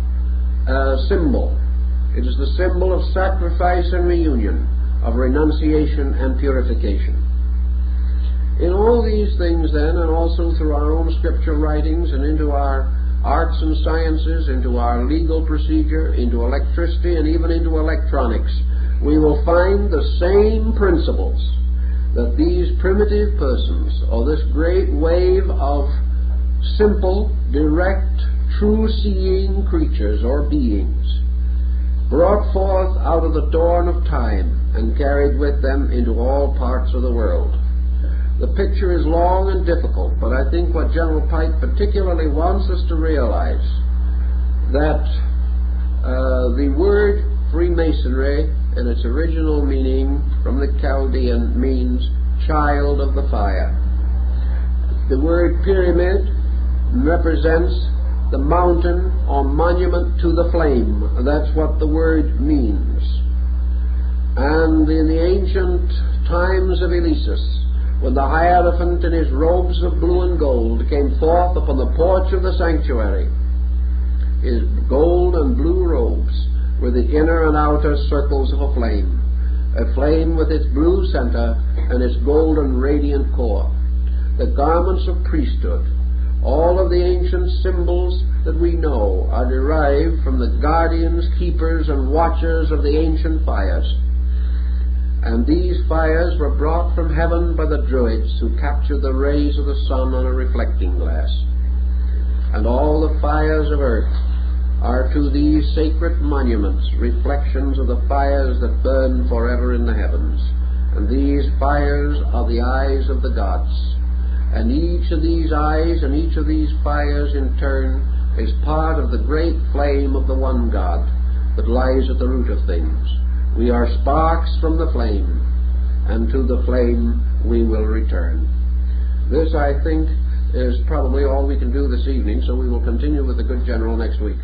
symbol. It is the symbol of sacrifice and reunion, of renunciation and purification. In all these things then, and also through our own scripture writings and into our arts and sciences, into our legal procedure, into electricity, and even into electronics, we will find the same principles that these primitive persons, or this great wave of simple, direct, true-seeing creatures or beings, brought forth out of the dawn of time and carried with them into all parts of the world. The picture is long and difficult, but I think what General Pike particularly wants us to realize, that the word Freemasonry in its original meaning from the Chaldean means child of the fire. The word pyramid represents the mountain or monument to the flame. That's what the word means. And in the ancient times of Eleusis, when the Hierophant in his robes of blue and gold came forth upon the porch of the sanctuary, his gold and blue robes were the inner and outer circles of a flame with its blue center and its golden radiant core. The garments of priesthood, all of the ancient symbols that we know, are derived from the guardians, keepers, and watchers of the ancient fires. And these fires were brought from heaven by the Druids, who captured the rays of the sun on a reflecting glass. And all the fires of earth are to these sacred monuments reflections of the fires that burn forever in the heavens. And these fires are the eyes of the gods. And each of these eyes and each of these fires in turn is part of the great flame of the one God that lies at the root of things. We are sparks from the flame, and to the flame we will return. This, I think, is probably all we can do this evening, so we will continue with the good general next week.